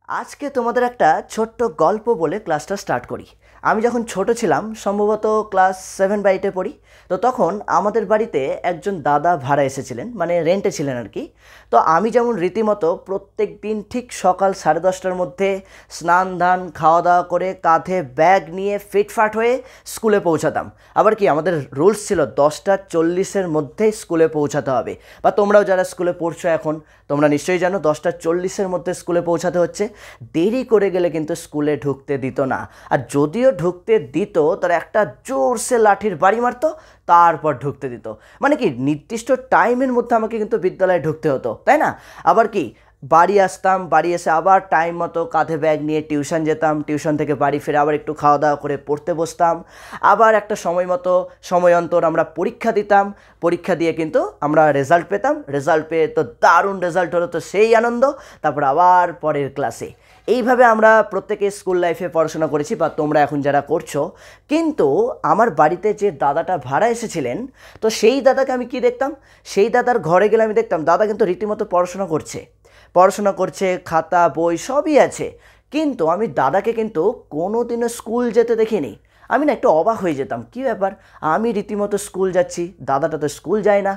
আজকে তোমাদের একটা ছোট্ট গল্প বলে ক্লাসটা স্টার্ট করি। আমি যখন ছোট ছিলাম, সম্ভবত ক্লাস 7 বা 8-এ পড়ি, তো তখন আমাদের বাড়িতে একজন দাদা ভাড়া এসেছিলেন, মানে রেন্টে ছিলেন আর কি। তো আমি যেমন রীতিমতো প্রত্যেক দিন ঠিক সকাল 10:30টার মধ্যে স্নান ধান খাওয়া দাওয়া করে কাঁধে ব্যাগ নিয়ে ফিটফাট হয়ে স্কুলে পৌঁছাতাম। আবার কি আমাদের রুলস ছিল 10:40-এর মধ্যেই স্কুলে পৌঁছাতে হবে, বা তোমরাও যারা স্কুলে পড়ছো এখন তোমরা নিশ্চয়ই জানো 10:40-এর মধ্যে স্কুলে পৌঁছাতে হচ্ছে। দেরি করে গেলে কিন্তু স্কুলে ঢুকতে দিত না, আর যদিও ঢুকতে দিত তার একটা জোরসে লাঠির বাড়ি মারতো, তারপর ঢুকতে দিত। মানে কি নির্দিষ্ট টাইমের মধ্যে আমাকে কিন্তু বিদ্যালয়ে ঢুকতে হতো, তাই না? আবার কি বাড়ি আসতাম, বাড়ি এসে আবার টাইম মতো কাঁধে ব্যাগ নিয়ে টিউশন যেতাম, টিউশন থেকে বাড়ি ফিরে আবার একটু খাওয়া দাওয়া করে পড়তে বসতাম। আবার একটা সময় মতো সময় অন্তর আমরা পরীক্ষা দিতাম, পরীক্ষা দিয়ে কিন্তু আমরা রেজাল্ট পেতাম, রেজাল্ট পেয়ে তো দারুণ রেজাল্ট হলো, তো সেই আনন্দ। তারপর আবার পরের ক্লাসে এইভাবে আমরা প্রত্যেকে স্কুল লাইফে পড়াশোনা করেছি, বা তোমরা এখন যারা করছো। কিন্তু আমার বাড়িতে যে দাদাটা ভাড়া এসেছিলেন, তো সেই দাদাকে আমি কি দেখতাম, সেই দাদার ঘরে গেলে আমি দেখতাম দাদা কিন্তু রীতিমতো পড়াশোনা করছে, খাতা বই সবই আছে। কিন্তু আমি দাদাকে কিন্তু কোনো দিনও স্কুল যেতে দেখিনি। আমি না একটু অবাক হয়ে যেতাম, কী ব্যাপার, আমি রীতিমতো স্কুল যাচ্ছি, দাদাটা তো স্কুল যায় না।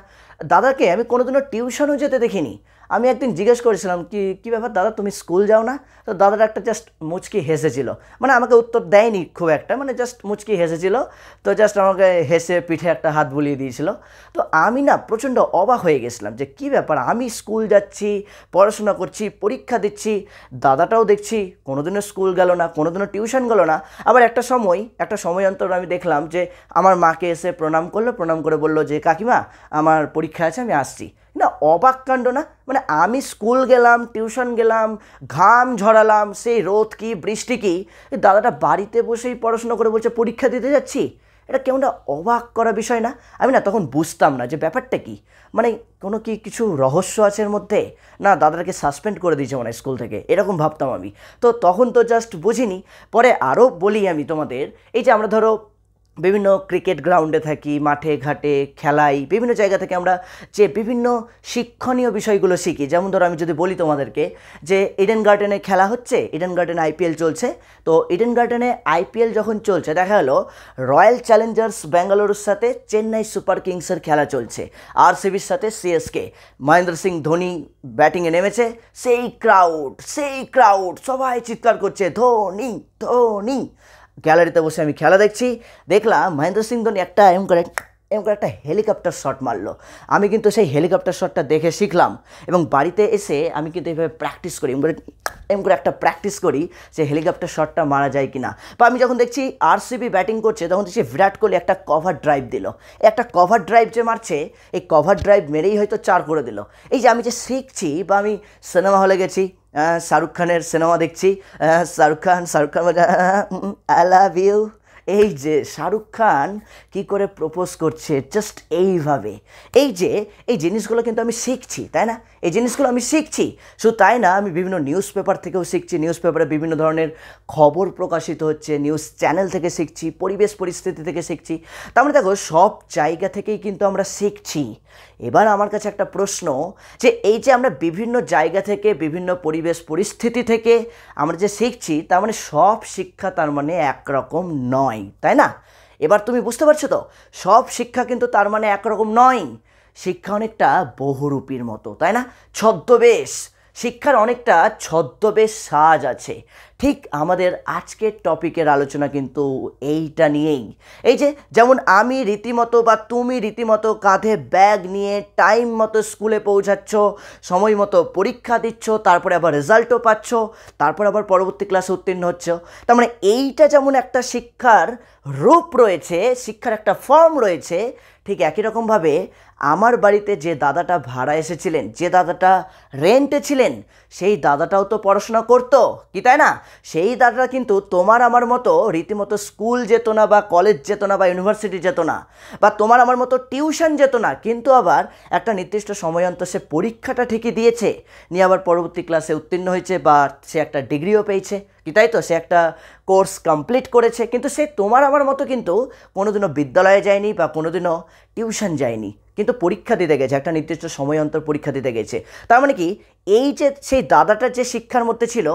দাদাকে আমি কোনোদিনও টিউশনও যেতে দেখিনি। আমি একদিন জিজ্ঞেস করেছিলাম কি কী ব্যাপার দাদা, তুমি স্কুল যাও না? তো দাদাটা একটা জাস্ট মুচকি হেসেছিল, মানে আমাকে উত্তর দেয়নি খুব একটা, মানে জাস্ট মুচকি হেসেছিল। তো জাস্ট আমাকে হেসে পিঠে একটা হাত বুলিয়ে দিয়েছিল। তো আমি না প্রচণ্ড অবাক হয়ে গেছিলাম যে কী ব্যাপার, আমি স্কুল যাচ্ছি, পড়াশোনা করছি, পরীক্ষা দিচ্ছি, দাদাটাও দেখছি কোনোদিনও স্কুল গেল না, কোনোদিনও টিউশন গেল না। আবার একটা সময় অন্তর আমি দেখলাম যে আমার মাকে এসে প্রণাম করলো, প্রণাম করে বললো যে কাকিমা আমার পরীক্ষা আছে, আমি আসছি। না অবাক কাণ্ড না? মানে আমি স্কুল গেলাম, টিউশন গেলাম, ঘাম ঝরালাম, সেই রোদ কি বৃষ্টি কি, দাদাটা বাড়িতে বসেই পড়াশোনা করে বলছে পরীক্ষা দিতে যাচ্ছি। এটা কেমন অবাক করা বিষয় না? আমি না তখন বুঝতাম না যে ব্যাপারটা কি, মানে কোনো কি কিছু রহস্য আছে এর মধ্যে, না দাদাকে সাসপেন্ড করে দিয়েছে মানে স্কুল থেকে, এরকম ভাবতাম আমি। তো তখন তো জাস্ট বুঝিনি। পরে আরও বলি আমি তোমাদের, এই যে আমরা ধরো বিভিন্ন ক্রিকেট গ্রাউন্ডে থাকি, মাঠে ঘাটে খেলাই, বিভিন্ন জায়গা থেকে আমরা যে বিভিন্ন শিক্ষণীয় বিষয়গুলো শিখি। যেমন ধরো আমি যদি বলি তোমাদেরকে যে ইডেন গার্ডেনে খেলা হচ্ছে, ইডেন গার্ডেনে আইপিএল চলছে। তো ইডেন গার্ডেনে আইপিএল যখন চলছে, দেখা গেলো রয়্যাল চ্যালেঞ্জার্স ব্যাঙ্গালুরুর সাথে চেন্নাই সুপার কিংসের খেলা চলছে, আরসিবির সাথে সিএসকে। মহেন্দ্র সিং ধোনি ব্যাটিংয়ে নেমেছে, সেই ক্রাউড সবাই চিৎকার করছে ধোনি ধোনি। গ্যালারিতে বসে আমি খেলা দেখলাম মহেন্দ্র সিং ধোনি এম করে একটা হেলিকপ্টার শট মারলো। আমি কিন্তু সেই হেলিকপ্টার শটটা দেখে শিখলাম, এবং বাড়িতে এসে আমি কিন্তু এইভাবে প্র্যাকটিস করি, এম করে একটা প্র্যাকটিস করি যে হেলিকপ্টার শটটা মারা যায় কিনা। বা আমি যখন দেখছি আরসিবি ব্যাটিং করছে, তখন দেখছি বিরাট কোহলি একটা কভার ড্রাইভ দিল। একটা কভার ড্রাইভ যে মারছে, এই কভার ড্রাইভ মেরেই হয়তো 4 করে দিল। এই যে আমি যে শিখছি, বা আমি সিনেমা হলে গেছি, শাহরুখ খানের সিনেমা দেখছি, Shahrukh Khan I love you, এই যে শাহরুখ খান কী করে প্রপোজ করছে জাস্ট এইভাবে, এই জিনিসগুলো কিন্তু আমি শিখছি, তাই না? এই জিনিসগুলো আমি শিখছি। শুধু তাই না, আমি বিভিন্ন নিউজ পেপার থেকেও শিখছি, নিউজ পেপারে বিভিন্ন ধরনের খবর প্রকাশিত হচ্ছে, নিউজ চ্যানেল থেকে শিখছি, পরিবেশ পরিস্থিতি থেকে শিখছি। তার মানে দেখো সব জায়গা থেকেই কিন্তু আমরা শিখছি। এবার আমার কাছে একটা প্রশ্ন, যে এই যে আমরা বিভিন্ন জায়গা থেকে, বিভিন্ন পরিবেশ পরিস্থিতি থেকে আমরা যে শিখছি, তার মানে সব শিক্ষা তার মানে একরকম নয়, তাই না? এবার তুমি বুঝতে পারছো তো, সব শিক্ষা কিন্তু তার মানে একরকম নয়। শিক্ষা অনেকটা বহুরূপীর মতো, তাই না? ছদ্মবেশ, শিক্ষার অনেকটা ছদ্মবেশ সাজ আছে। ঠিক আমাদের আজকের টপিকের আলোচনা কিন্তু এইটা নিয়েই। এই যে যেমন আমি রীতিমতো বা তুমি রীতিমতো কাঁধে ব্যাগ নিয়ে টাইম মতো স্কুলে পৌঁছাচ্ছ, সময় মতো পরীক্ষা দিচ্ছ, তারপরে আবার রেজাল্টও পাচ্ছ, তারপর আবার পরবর্তী ক্লাসে উত্তীর্ণ হচ্ছ। তার মানে এইটা যেমন একটা শিক্ষার রূপ রয়েছে, শিক্ষার একটা ফর্ম রয়েছে, ঠিক একই রকমভাবে আমার বাড়িতে যে দাদাটা ভাড়া এসেছিলেন, যে দাদাটা রেন্টে ছিলেন, সেই দাদাটাও তো পড়াশোনা করতো, কি তাই না? সেই দাদাটা কিন্তু তোমার আমার মতো রীতিমতো স্কুল যেত না, বা কলেজ যেত না, বা ইউনিভার্সিটি যেত না, বা তোমার আমার মতো টিউশন যেত না, কিন্তু আবার একটা নির্দিষ্ট সময় অন্তর সে পরীক্ষাটা ঠিকই দিয়েছে, নিয়ে আবার পরবর্তী ক্লাসে উত্তীর্ণ হয়েছে, বা সে একটা ডিগ্রিও পেয়েছে, কি তাই তো? সে একটা কোর্স কমপ্লিট করেছে। কিন্তু সে তোমার আমার মতো কিন্তু কোনোদিনও বিদ্যালয়ে যায়নি, বা কোনোদিনও টিউশন যায়নি, কিন্তু পরীক্ষা দিতে গেছে, একটা নির্দিষ্ট সময় অন্তর পরীক্ষা দিতে গেছে। তার মানে কি, এই যে সেই দাদাটা যে শিক্ষার মধ্যে ছিল,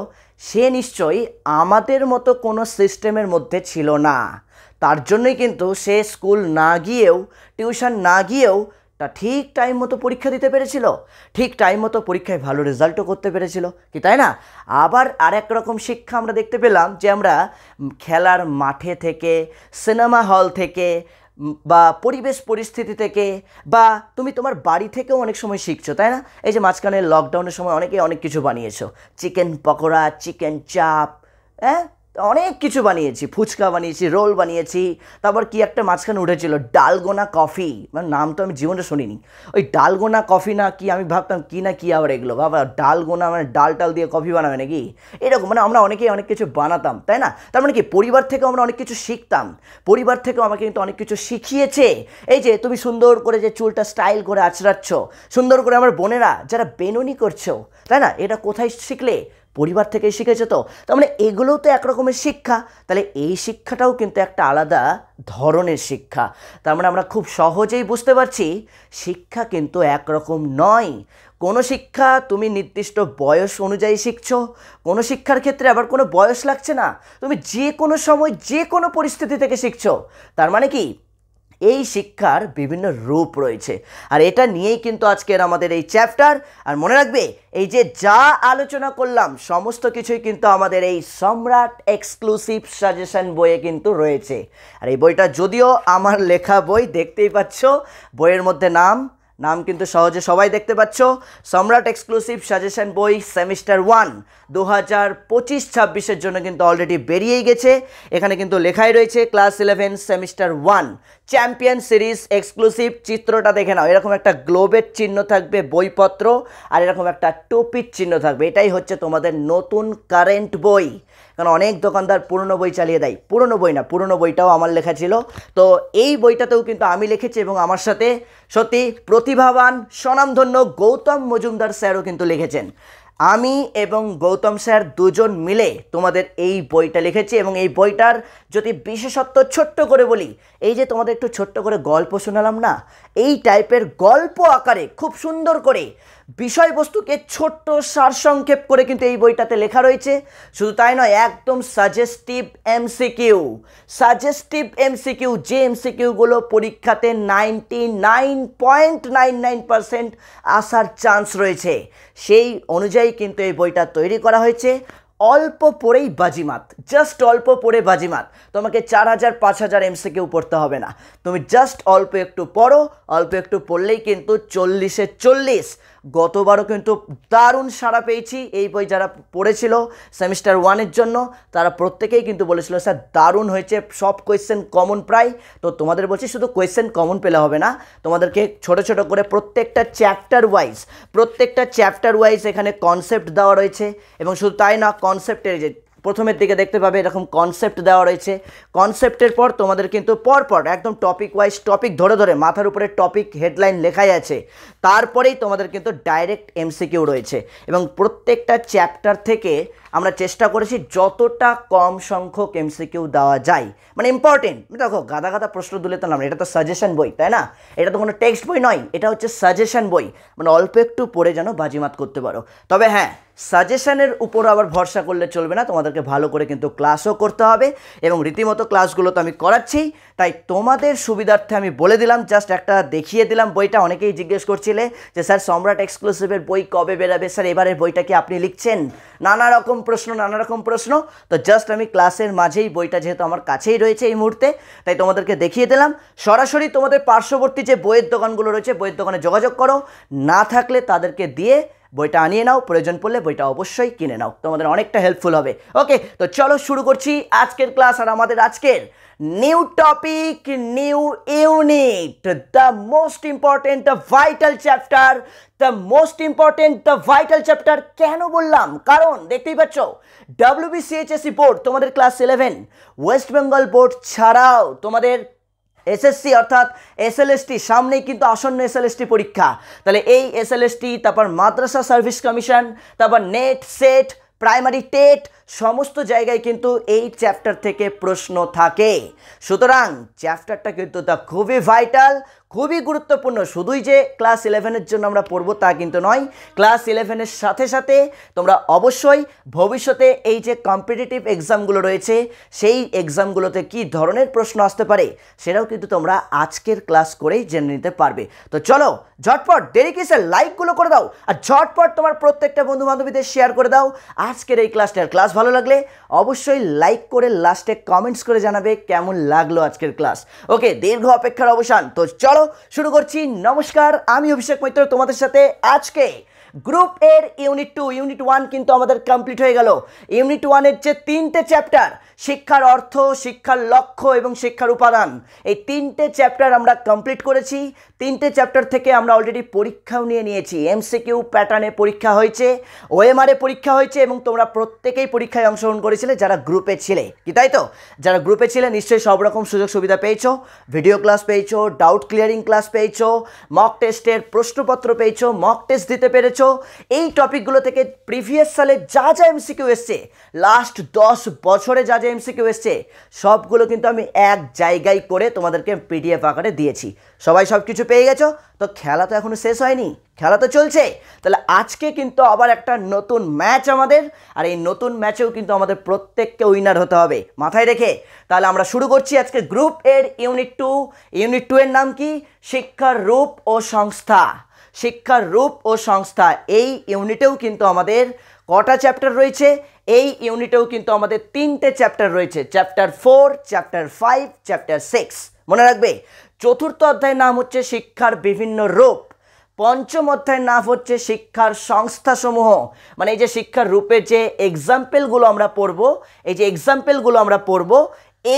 সে নিশ্চয়ই আমাদের মতো কোনো সিস্টেমের মধ্যে ছিল না। তার জন্যই কিন্তু সে স্কুল না গিয়েও, টিউশন না গিয়েও তা ঠিক টাইম মতো পরীক্ষা দিতে পেরেছিল, ঠিক টাইম মতো পরীক্ষায় ভালো রেজাল্টও করতে পেরেছিল, কি তাই না? আবার আরেক রকম শিক্ষা আমরা দেখতে পেলাম যে আমরা খেলার মাঠে থেকে, সিনেমা হল থেকে, বা পরিবেশ পরিস্থিতি থেকে, বা তুমি তোমার বাড়ি থেকেও অনেক সময় শিখছো, তাই না? এই যে মাঝখানে লকডাউনের সময় অনেকে অনেক কিছু বানিয়েছো, চিকেন পকোড়া, চিকেন চাপ, হ্যাঁ অনেক কিছু বানিয়েছি, ফুচকা বানিয়েছি, রোল বানিয়েছি। তারপর কি একটা মাঝখানে উঠেছিল ডালগোনা কফি, মানে নাম তো আমি জীবনে শুনিনি। ওই ডালগোনা কফি না কি, আমি ভাবতাম কি না কি আবার এগুলো, বাবা ডালগোনা মানে ডাল টাল দিয়ে কফি বানাবে নাকি, এরকম মানে আমরা অনেকেই অনেক কিছু বানাতাম, তাই না? তার মানে কি, পরিবার থেকেও আমরা অনেক কিছু শিখতাম, পরিবার থেকেও আমাকে কিন্তু অনেক কিছু শিখিয়েছে। এই যে তুমি সুন্দর করে যে চুলটা স্টাইল করে আঁচড়াচ্ছ, সুন্দর করে আমার বোনেরা যারা বেনুনি করছো, তাই না, এটা কোথায় শিখলে? পরিবার থেকে শিখেছে। তো তার মানে এগুলোও তো একরকমের শিক্ষা। তাহলে এই শিক্ষাটাও কিন্তু একটা আলাদা ধরনের শিক্ষা। তার মানে আমরা খুব সহজেই বুঝতে পারছি শিক্ষা কিন্তু একরকম নয়। কোনো শিক্ষা তুমি নির্দিষ্ট বয়স অনুযায়ী শিখছো, কোনো শিক্ষার ক্ষেত্রে আবার কোনো বয়স লাগছে না, তুমি যে কোনো সময় যে কোনো পরিস্থিতি থেকে শিখছো। তার মানে কি, এই শিক্ষার বিভিন্ন রূপ রয়েছে। আর এটা নিয়েই কিন্তু আজকের আমাদের এই চ্যাপ্টার। আর মনে রাখবে, এই যে যা আলোচনা করলাম সমস্ত কিছুই কিন্তু আমাদের এই সম্রাট এক্সক্লুসিভ সাজেশন বইয়ে কিন্তু রয়েছে। আর এই বইটা যদিও আমার লেখা বই, দেখতেই পাচ্ছ বইয়ের মধ্যে নাম কিন্তু সহজে সবাই দেখতে পাচ্ছ, সম্রাট এক্সক্লুসিভ সাজেশন বই সেমিস্টার 1 2025-26 জন্য কিন্তু অলরেডি বেরিয়েই গেছে। এখানে কিন্তু লেখাই রয়েছে class 11 semester 1 champion series exclusive. চিত্রটা দেখে নাও, এরকম একটা গ্লোবের চিহ্ন থাকবে বইপত্র, আর এরকম একটা টপির চিহ্ন থাকবে। এটাই হচ্ছে তোমাদের নতুন কারেন্ট বই। কারণ অনেক দোকানদার পুরনো বই চালিয়ে দেয়, পুরনো বই না, পুরনো বইটাও আমার লেখা ছিল। তো এই বইটাতেও কিন্তু আমি লিখেছি, এবং আমার সাথে সত্যি প্রতিভাবান স্বনামধন্য গৌতম মজুমদার স্যারও কিন্তু লিখেছেন। আমি এবং গৌতম স্যার দুজন মিলে তোমাদের এই বইটা লিখেছি। এবং এই বইটার যদি বিশেষত্ব ছোট্ট করে বলি, এই যে তোমাদের একটু ছোট্ট করে গল্প শোনালাম না, এই টাইপের গল্প আকারে খুব সুন্দর করে বিষয়বস্তুকে ছোট্ট সারসংক্ষেপ করে কিন্তু এই বইটাতে লেখা রয়েছে। শুধু তাই নয়, একদম সাজেস্টিভ এমসিকিউ, যে এমসিকিউগুলো পরীক্ষাতে 99.99% আসার চান্স রয়েছে, সেই অনুযায়ী কিন্তু এই বইটা তৈরি করা হয়েছে। অল্প পড়েই বাজিমাত, জাস্ট অল্প পড়ে বাজিমাত। তোমাকে 4000-5000 এমসিকিউ পড়তে হবে না, তুমি জাস্ট অল্প একটু পড়ো, অল্প একটু পড়লেই কিন্তু 40-এ 40। গতবারও কিন্তু দারুণ সাড়া পেয়েছি এই বই, যারা পড়েছিল সেমিস্টার 1-এর জন্য তারা প্রত্যেকেই কিন্তু বলেছিল স্যার দারুণ হয়েছে, সব কোয়েশ্চেন কমন প্রায়। তো তোমাদের বলছি শুধু কোয়েশ্চেন কমন পেলে হবে না, তোমাদেরকে ছোট ছোট করে প্রত্যেকটা চ্যাপ্টার ওয়াইজ এখানে কনসেপ্ট দেওয়া রয়েছে। এবং শুধু তাই না, কনসেপ্টের যে প্রথমের দিকে দেখতে পাবে এরকম কনসেপ্ট দেওয়া রয়েছে, কনসেপ্টের পর তোমাদের কিন্তু পরপর একদম টপিক ওয়াইজ, টপিক ধরে ধরে মাথার উপরে টপিক হেডলাইন লেখাই আছে, তারপরেই তোমাদের কিন্তু ডাইরেক্ট এমসিকিউ রয়েছে। এবং প্রত্যেকটা চ্যাপ্টার থেকে আমরা চেষ্টা করেছি যতটা কম সংখ্যক এমসিকিউ দেওয়া যায়, মানে ইম্পর্টেন্ট। দেখো গাদা গাদা প্রশ্ন তুলে তো না, এটা তো সাজেশন বই, তাই না? এটা তো কোনো টেক্সট বই নয়, এটা হচ্ছে সাজেশন বই, মানে অল্প একটু পড়ে যেন বাজিমাত করতে পারো। তবে হ্যাঁ, সাজেশনের উপর আবার ভরসা করলে চলবে না, তোমাদেরকে ভালো করে কিন্তু ক্লাসও করতে হবে। এবং রীতিমতো ক্লাসগুলো তো আমি করাচ্ছি, তাই তোমাদের সুবিধার্থে আমি বলে দিলাম, জাস্ট একটা দেখিয়ে দিলাম বইটা। অনেকেই জিজ্ঞেস করছিলে যে স্যার সম্রাট এক্সক্লুসিভের বই কবে বেরাবে স্যার, এবারের বইটা কি আপনি লিখছেন? নানা রকম প্রশ্ন। তো জাস্ট আমি ক্লাসের মাঝেই বইটা যেহেতু আমার কাছেই রয়েছে এই মুহূর্তে, তাই তোমাদেরকে দেখিয়ে দিলাম। সরাসরি তোমাদের পার্শ্ববর্তী যে বইয়ের দোকানগুলো রয়েছে, বইয়ের দোকানে যোগাযোগ করো, না থাকলে তাদেরকে দিয়ে বইটা আনিয়ে নাও, প্রয়োজন পড়লে বইটা অবশ্যই কিনে নাও, তোমাদের অনেকটা হেল্পফুল হবে। ওকে, তো চলো শুরু করছি আজকের ক্লাস। আর আমাদের আজকের new topic, new unit, the most important, the vital chapter. কেন বললাম? কারণ দেখতেই পাচ্ছ WBCHSC বোর্ড, তোমাদের ক্লাস 11, ওয়েস্ট বেঙ্গল বোর্ড ছাড়াও তোমাদের এসএসসি অর্থাৎ এসএলএসটি, সামনেই কিন্তু আসন্ন এসএলএসটি পরীক্ষা। তাহলে এই এসএলএসটি, তারপর মাদ্রাসা সার্ভিস কমিশন, তারপর নেট, সেট, প্রাইমারি টেট, সমস্ত জায়গায় কিন্তু এই চ্যাপ্টার থেকে প্রশ্ন থাকে। সুতরাং চ্যাপ্টারটা কিন্তু তা খুবই ভাইটাল, খুবই গুরুত্বপূর্ণ। শুধুই যে ক্লাস 11-এর জন্য আমরা পড়বো তা কিন্তু নয়, ক্লাস 11-এর সাথে সাথে তোমরা অবশ্যই ভবিষ্যতে এই যে কম্পিটিটিভ এক্সামগুলো রয়েছে সেই এক্সামগুলোতে কী ধরনের প্রশ্ন আসতে পারে সেটাও কিন্তু তোমরা আজকের ক্লাস করেই জেনে নিতে পারবে। তো চলো ঝটপট দেরি কিসের, লাইকগুলো করে দাও আর ঝটপট তোমার প্রত্যেকটা বন্ধু বান্ধবীদের শেয়ার করে দাও আজকের এই ক্লাসটার। ক্লাস ভালো লাগলে অবশ্যই লাইক করে লাস্টে কমেন্টস করে জানাবে কেমন লাগলো আজকের ক্লাস। ওকে, দীর্ঘ অপেক্ষার অবসান। তো চলো শুরু করছি। নমস্কার, আমি অভিষেক মৈত্র তোমাদের সাথে। আজকে গ্রুপ এর ইউনিট 2 ইউনিট 1 কিন্তু আমাদের কমপ্লিট হয়ে গেল। ইউনিট 1-এর যে 3টে চ্যাপ্টার, শিক্ষার অর্থ, শিক্ষার লক্ষ্য এবং শিক্ষার উপাদান, এই 3টে চ্যাপ্টার আমরা কমপ্লিট করেছি। 3টে চ্যাপ্টার থেকে আমরা অলরেডি পরীক্ষাও নিয়েছি। এমসিকিউ প্যাটার্নে পরীক্ষা হয়েছে, ওএমআরে পরীক্ষা হয়েছে এবং তোমরা প্রত্যেকেই পরীক্ষায় অংশগ্রহণ করেছিলে যারা গ্রুপে ছিলে, কি তাই তো? যারা গ্রুপে ছিলে নিশ্চয়ই সব রকম সুযোগ সুবিধা পেয়েছো, ভিডিও ক্লাস পেয়েছো, ডাউট ক্লিয়ারিং ক্লাস পেয়েছো, মক টেস্টের প্রশ্নপত্র পেয়েছো, মক টেস্ট দিতে পেরেছো। এই টপিকগুলো থেকে প্রিভিয়াস সালে যা যা এমসিকিউ এসছে, লাস্ট 10 বছরে যা যা এমসিকিউ এসছে সবগুলো কিন্তু আমি এক জায়গায় করে তোমাদেরকে পিডিএফ আকারে দিয়েছি। সবাই সব কিছু পেয়ে গেছো? তো খেলা তো এখনো শেষ হয়নি, খেলা তো চলছে। তাহলে আজকে কিন্তু আবার একটা নতুন ম্যাচ আমাদের, আর এই নতুন ম্যাচেও কিন্তু আমাদের প্রত্যেককে উইনার হতে হবে মাথায় রেখে। তাহলে আমরা শুরু করছি আজকে গ্রুপ এর ইউনিট 2। ইউনিট 2 এর নাম কি? শিক্ষার রূপ ও সংস্থা। শিক্ষার রূপ ও সংস্থা। এই ইউনিটেও কিন্তু আমাদের কটা চ্যাপ্টার রয়েছে? এই ইউনিটেও কিন্তু আমাদের 3টে চ্যাপ্টার রয়েছে, চ্যাপ্টার 4, চ্যাপ্টার 5, চ্যাপ্টার 6। মনে রাখবে, চতুর্থ অধ্যায়ের নাম হচ্ছে শিক্ষার বিভিন্ন রূপ, পঞ্চম অধ্যায়ের নাম হচ্ছে শিক্ষার সংস্থাসমূহ। মানে এই যে শিক্ষার রূপের যে এক্সাম্পলগুলো আমরা পড়বো, এই যে এক্সাম্পলগুলো আমরা পড়বো,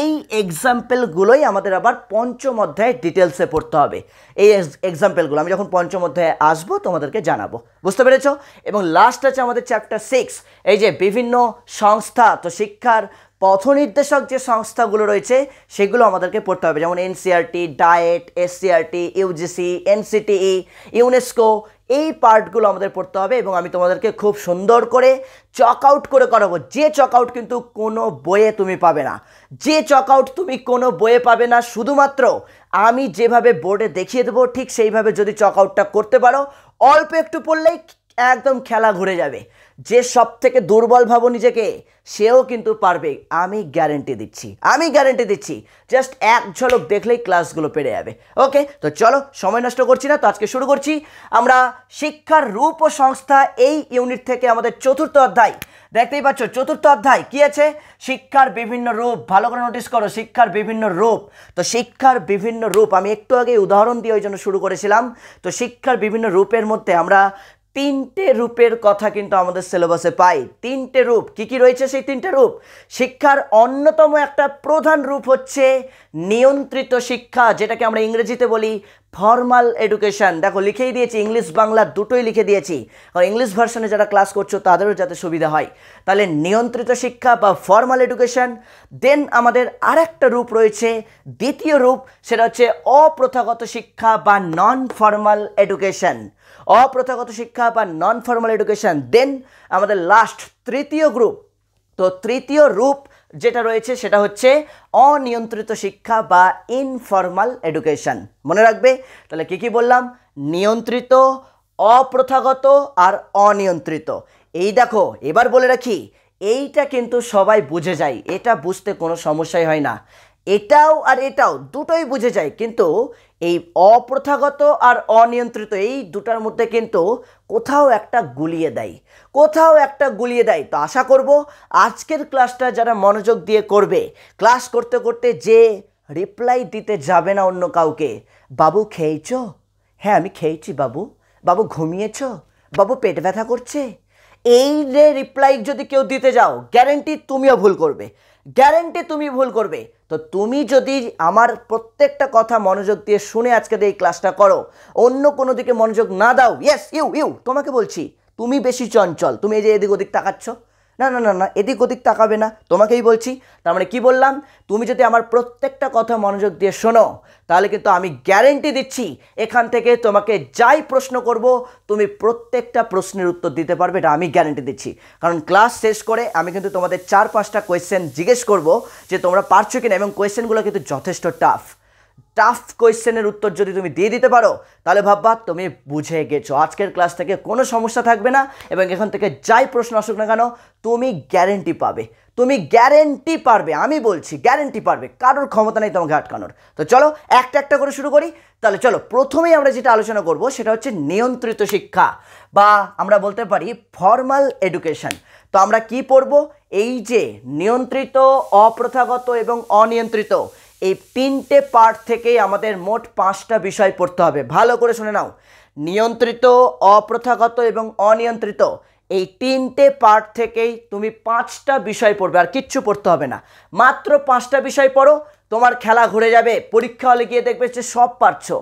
এই এক্সাম্পলগুলোই আমাদের আবার পঞ্চম অধ্যায়ের ডিটেলসে পড়তে হবে। এই এক্সাম্পলগুলো আমি যখন পঞ্চম অধ্যায়ে আসবো তোমাদেরকে জানাবো, বুঝতে পেরেছো? এবং লাস্ট আছে আমাদের চ্যাপ্টার 6, এই যে বিভিন্ন সংস্থা। তো শিক্ষার পথনির্দেশক যে সংস্থাগুলো রয়েছে সেগুলো আমাদেরকে পড়তে হবে, যেমন NCERT, diet, SCERT, UGC, NCTE, UNESCO. এই পার্টগুলো আমাদের পড়তে হবে এবং আমি তোমাদেরকে খুব সুন্দর করে চক আউট করে করাবো। যে চক আউট কিন্তু কোনো বইয়ে তুমি পাবে না, যে চক আউট তুমি কোনো বইয়ে পাবে না। শুধুমাত্র আমি যেভাবে বোর্ডে দেখিয়ে দেবো ঠিক সেইভাবে যদি চক আউটটা করতে পারো, অল্প একটু পড়লেই একদম খেলা ঘুরে যাবে। যে সব থেকে দুর্বল ভাবো নিজেকে সেও কিন্তু পারবে, আমি গ্যারেন্টি দিচ্ছি, আমি গ্যারেন্টি দিচ্ছি। জাস্ট এক ঝলক দেখলেই ক্লাসগুলো পেরে যাবে। ওকে, তো চলো সময় নষ্ট করছি না, তো আজকে শুরু করছি আমরা শিক্ষার রূপ ও সংস্থা এই ইউনিট থেকে আমাদের চতুর্থ অধ্যায়। দেখতেই পাচ্ছ চতুর্থ অধ্যায় কি আছে? শিক্ষার বিভিন্ন রূপ। ভালো করে নোটিস করো, শিক্ষার বিভিন্ন রূপ। তো শিক্ষার বিভিন্ন রূপ আমি একটু আগে উদাহরণ দিয়ে ওই জন্য শুরু করেছিলাম। তো শিক্ষার বিভিন্ন রূপের মধ্যে আমরা 3টে রূপের কথা কিন্তু আমাদের সিলেবাসে পাই। 3টে রূপ কি কি রয়েছে? সেই 3টে রূপ, শিক্ষার অন্যতম একটা প্রধান রূপ হচ্ছে নিয়ন্ত্রিত শিক্ষা, যেটাকে আমরা ইংরেজিতে বলি ফর্মাল এডুকেশন। দেখো লিখেই দিয়েছি, ইংলিশ বাংলা দুটোই লিখে দিয়েছি, কারণ ইংলিশ ভার্সনে যারা ক্লাস করছো তাদেরও যাতে সুবিধা হয়। তাহলে নিয়ন্ত্রিত শিক্ষা বা ফর্মাল এডুকেশন। দেন আমাদের আরেকটা রূপ রয়েছে, দ্বিতীয় রূপ, সেটা হচ্ছে অপ্রথাগত শিক্ষা বা নন ফর্মাল এডুকেশন। অপ্রথাগত শিক্ষা বা নন ফর্মাল এডুকেশন। দেন আমাদের লাস্ট তৃতীয় গ্রুপ। তো তৃতীয় রূপ যেটা রয়েছে সেটা হচ্ছে অনিয়ন্ত্রিত শিক্ষা বা ইনফর্মাল এডুকেশন। মনে রাখবে তাহলে কি কি বললাম? নিয়ন্ত্রিত, অপ্রথাগত আর অনিয়ন্ত্রিত। এই দেখো এবার বলে রাখি, এইটা কিন্তু সবাই বুঝে যায়, এটা বুঝতে কোনো সমস্যাই হয় না। এটাও আর এটাও দুটোই বুঝে যায়, কিন্তু এই অপ্রথাগত আর অনিয়ন্ত্রিত এই দুটার মধ্যে কিন্তু কোথাও একটা গুলিয়ে দেয়, কোথাও একটা গুলিয়ে দেয়। তো আশা করব আজকের ক্লাসটা যারা মনোযোগ দিয়ে করবে, ক্লাস করতে করতে যে রিপ্লাই দিতে যাবে না অন্য কাউকে, বাবু খেয়েছো? হ্যাঁ আমি খেয়েছি বাবু। বাবু ঘুমিয়েছো? বাবু পেট ব্যথা করছে? এই যে রিপ্লাই যদি কেউ দিতে যাও, গ্যারেন্টি তুমিও ভুল করবে, গ্যারেন্টি তুমি ভুল করবে। তো তুমি যদি আমার প্রত্যেকটা কথা মনোযোগ দিয়ে শুনে আজকে এই ক্লাসটা করো, অন্য কোনো দিকে মনোযোগ না দাও, ইয়েস ইউ তোমাকে বলছি, তুমি বেশি চঞ্চল, তুমি এই যে এদিক ওদিক তাকাচ্ছ, না না না না এদিক ওদিক তাকাবে না, তোমাকেই বলছি। তার মানে কি বললাম? তুমি যদি আমার প্রত্যেকটা কথা মনোযোগ দিয়ে শোনো তাহলে কিন্তু আমি গ্যারেন্টি দিচ্ছি এখান থেকে তোমাকে যাই প্রশ্ন করব তুমি প্রত্যেকটা প্রশ্নের উত্তর দিতে পারবে, এটা আমি গ্যারেন্টি দিচ্ছি। কারণ ক্লাস শেষ করে আমি কিন্তু তোমাদের 4-5টা কোয়েশ্চেন জিজ্ঞেস করব যে তোমরা পারছো কিনা, এবং কোয়েশ্চেনগুলো কিন্তু যথেষ্ট টাফ, টাফ কোয়েশ্চেনের উত্তর যদি তুমি দিয়ে দিতে পারো তাহলে ভাববা তুমি বুঝে গেছো। আজকের ক্লাস থেকে কোনো সমস্যা থাকবে না এবং এখান থেকে যাই প্রশ্ন আসুক না কেন তুমি গ্যারেন্টি পাবে, তুমি গ্যারেন্টি পারবে, আমি বলছি গ্যারেন্টি পারবে, কারোর ক্ষমতা নেই তোমাকে আটকানোর। তো চলো একটা একটা করে শুরু করি। তাহলে চলো প্রথমেই আমরা যেটা আলোচনা করব সেটা হচ্ছে নিয়ন্ত্রিত শিক্ষা বা আমরা বলতে পারি ফর্মাল এডুকেশন। তো আমরা কি পড়ব? এই যে নিয়ন্ত্রিত, অপ্রথাগত এবং অনিয়ন্ত্রিত, এই তিনটে পার্ট থেকেই আমাদের মোট 5টা বিষয় পড়তে হবে। ভালো করে শুনে নাও, নিয়ন্ত্রিত, অপ্রথাগত এবং অনিয়ন্ত্রিত এই তিনটে পার্ট থেকেই তুমি 5টা বিষয় পড়বে, আর কিচ্ছু পড়তে হবে না। মাত্র 5টা বিষয় পড়ো, তোমার খেলা ঘুরে যাবে। পরীক্ষা হলে গিয়ে দেখবে যে সব পারছো,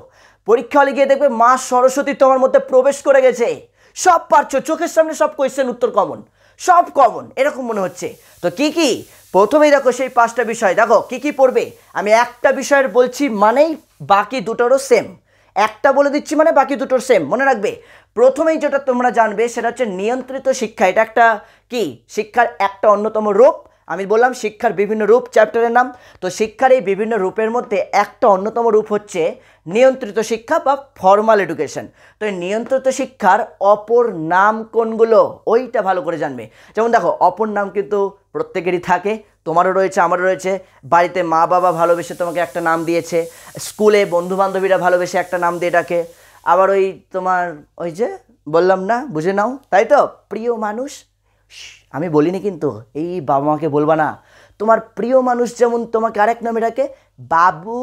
পরীক্ষা হলে গিয়ে দেখবে মা সরস্বতী তোমার মধ্যে প্রবেশ করে গেছে, সব পারছো, চোখের সামনে সব কোয়েশ্চেন উত্তর কমন, সব কমন এরকম মনে হচ্ছে। তো কি কি প্রথমেই দেখো সেই 5টা বিষয় দেখো কি কি পড়বে। আমি একটা বিষয়ের বলছি মানেই বাকি দুটোরও সেম, একটা বলে দিচ্ছি মানে বাকি দুটোর সেম, মনে রাখবে। প্রথমেই যেটা তোমরা জানবে সেটা হচ্ছে নিয়ন্ত্রিত শিক্ষা। এটা একটা কি শিক্ষার একটা অন্যতম রূপ। আমি বললাম শিক্ষার বিভিন্ন রূপ চ্যাপ্টারের নাম, তো শিক্ষার এই বিভিন্ন রূপের মধ্যে একটা অন্যতম রূপ হচ্ছে নিয়ন্ত্রিত শিক্ষা বা ফর্মাল এডুকেশন। তো এই নিয়ন্ত্রিত শিক্ষার অপর নাম কোনগুলো ওইটা ভালো করে জানবে। যেমন দেখো অপর নাম কিন্তু প্রত্যেকেরই থাকে, তোমারও রয়েছে, আমারও রয়েছে। বাড়িতে মা বাবা ভালোবেসে তোমাকে একটা নাম দিয়েছে, স্কুলে বন্ধু বান্ধবীরা ভালোবেসে একটা নাম দিয়ে ডাকে, আবার ওই তোমার ওই যে বললাম না, বুঝে নাও, তাই তো, প্রিয় মানুষ। আমি বলিনি কিন্তু, এই বাবা মাকে বলবা না। তোমার প্রিয় মানুষ যেমন তোমাকে আরেক নামে ডাকে, বাবু,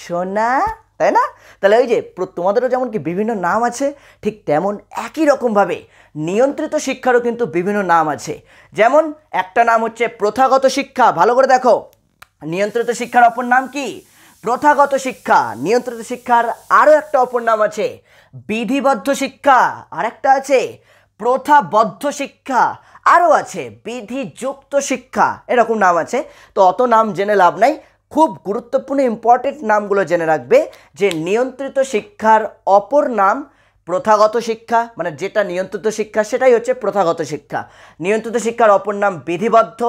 সোনা, তাই না? তাহলে ওই যে তোমাদেরও যেমন কি বিভিন্ন নাম আছে, ঠিক তেমন একই রকমভাবে নিয়ন্ত্রিত শিক্ষারও কিন্তু বিভিন্ন নাম আছে। যেমন একটা নাম হচ্ছে প্রথাগত শিক্ষা। ভালো করে দেখো, নিয়ন্ত্রিত শিক্ষার অপর নাম কি? প্রথাগত শিক্ষা। নিয়ন্ত্রিত শিক্ষার আরও একটা অপর নাম আছে বিধিবদ্ধ শিক্ষা, আরেকটা আছে প্রথাবদ্ধ শিক্ষা, আরও আছে বিধিযুক্ত শিক্ষা, এরকম নাম আছে। তো অত নাম জেনে লাভ নাই, খুব গুরুত্বপূর্ণ ইম্পর্টেন্ট নামগুলো জেনে রাখবে যে নিয়ন্ত্রিত শিক্ষার অপর নাম প্রথাগত শিক্ষা, মানে যেটা নিয়ন্ত্রিত শিক্ষা সেটাই হচ্ছে প্রথাগত শিক্ষা। নিয়ন্ত্রিত শিক্ষার অপর নাম বিধিবদ্ধ,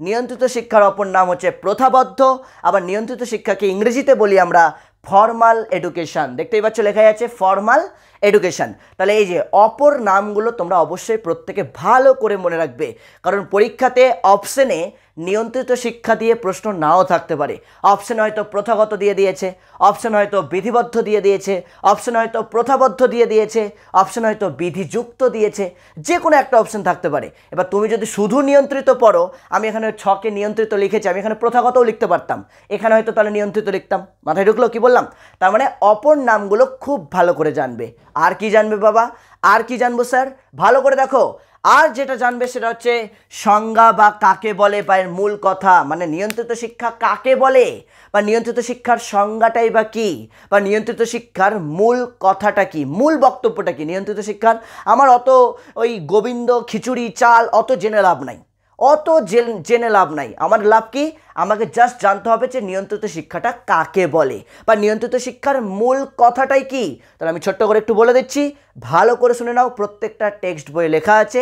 নিয়ন্ত্রিত শিক্ষার অপর নাম হচ্ছে প্রথাবদ্ধ, আবার নিয়ন্ত্রিত শিক্ষাকে ইংরেজিতে বলি আমরা ফর্মাল এডুকেশন। দেখতেই পাচ্ছ লেখাই আছে ফর্মাল এডুকেশন। তাহলে এই যে অপর নামগুলো তোমরা অবশ্যই প্রত্যেকে ভালো করে মনে রাখবে, কারণ পরীক্ষাতে অপশনে নিয়ন্ত্রিত শিক্ষা দিয়ে প্রশ্ন নাও থাকতে পারে। অপশন হয়তো প্রথাগত দিয়ে দিয়েছে, অপশন হয়তো বিধিবদ্ধ দিয়ে দিয়েছে, অপশন হয়তো প্রথাবদ্ধ দিয়ে দিয়েছে, অপশন হয়তো বিধিযুক্ত দিয়েছে, যে কোনো একটা অপশন থাকতে পারে। এবার তুমি যদি শুধু নিয়ন্ত্রিত পড়ো, আমি এখানে 6কে নিয়ন্ত্রিত লিখেছি, আমি এখানে প্রথাগতও লিখতে পারতাম, এখানে হয়তো তাহলে নিয়ন্ত্রিত লিখতাম। মাথায় ঢুকলো কি বললাম? তার মানে অপর নামগুলো খুব ভালো করে জানবে। আর কি জানবে বাবা? আর কি জানবো স্যার? ভালো করে দেখো, আর যেটা জানবে সেটা হচ্ছে সংজ্ঞা বা কাকে বলে, বা এর মূল কথা, মানে নিয়ন্ত্রিত শিক্ষা কাকে বলে, বা নিয়ন্ত্রিত শিক্ষার সংজ্ঞাটাই বা কি, বা নিয়ন্ত্রিত শিক্ষার মূল কথাটা কি, মূল বক্তব্যটা কি নিয়ন্ত্রিত শিক্ষার। আমার অত ওই গোবিন্দ খিচুড়ি চাল অত জেনে লাভ নাই, অত জেনে লাভ নাই। আমার লাভ কি? আমাকে জাস্ট জানতে হবে যে নিয়ন্ত্রিত শিক্ষাটা কাকে বলে বা নিয়ন্ত্রিত শিক্ষার মূল কথাটাই কি। তাহলে আমি ছোট্ট করে একটু বলে দিচ্ছি, ভালো করে শুনে নাও। প্রত্যেকটা টেক্সট বইয়ে লেখা আছে,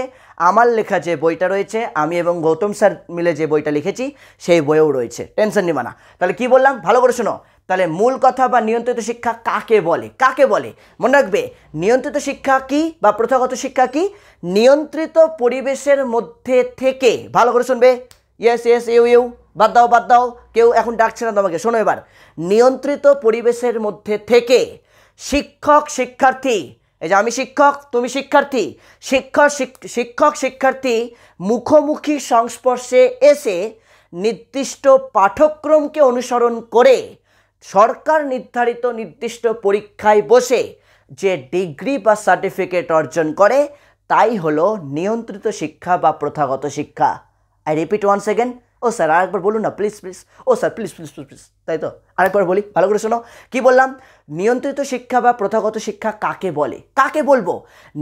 আমার লেখা যে বইটা রয়েছে, আমি এবং গৌতম স্যার মিলে যে বইটা লিখেছি সেই বইয়েও রয়েছে, টেনশন নিবা না। তাহলে কি বললাম ভালো করে শোনো। তাহলে মূল কথা বা নিয়ন্ত্রিত শিক্ষা কাকে বলে, কাকে বলে মনে রাখবে। নিয়ন্ত্রিত শিক্ষা কি বা প্রথাগত শিক্ষা কি? নিয়ন্ত্রিত পরিবেশের মধ্যে থেকে, ভালো করে শুনবে, ইয়েস ইয়েস, ইউ বাদ দাও বাদ দাও, কেউ এখন ডাকছে না তোমাকে, শোনো এবার। নিয়ন্ত্রিত পরিবেশের মধ্যে থেকে শিক্ষক শিক্ষার্থী, এই যে আমি শিক্ষক তুমি শিক্ষার্থী, শিক্ষক শিক্ষার্থী মুখোমুখি সংস্পর্শে এসে নির্দিষ্ট পাঠ্যক্রমকে অনুসরণ করে সরকার নির্ধারিত নির্দিষ্ট পরীক্ষায় বসে যে ডিগ্রি বা সার্টিফিকেট অর্জন করে তাই হলো নিয়ন্ত্রিত শিক্ষা বা প্রথাগত শিক্ষা। I repeat once second. ও স্যার আরেকবার বলুন না প্লিজ প্লিজ। ও sir please please please please, তাই তো আরেকবার বলি, ভালো করে শোনো। কি বললাম? নিয়ন্ত্রিত শিক্ষা বা প্রথাগত শিক্ষা কাকে বলে, কাকে বলবো?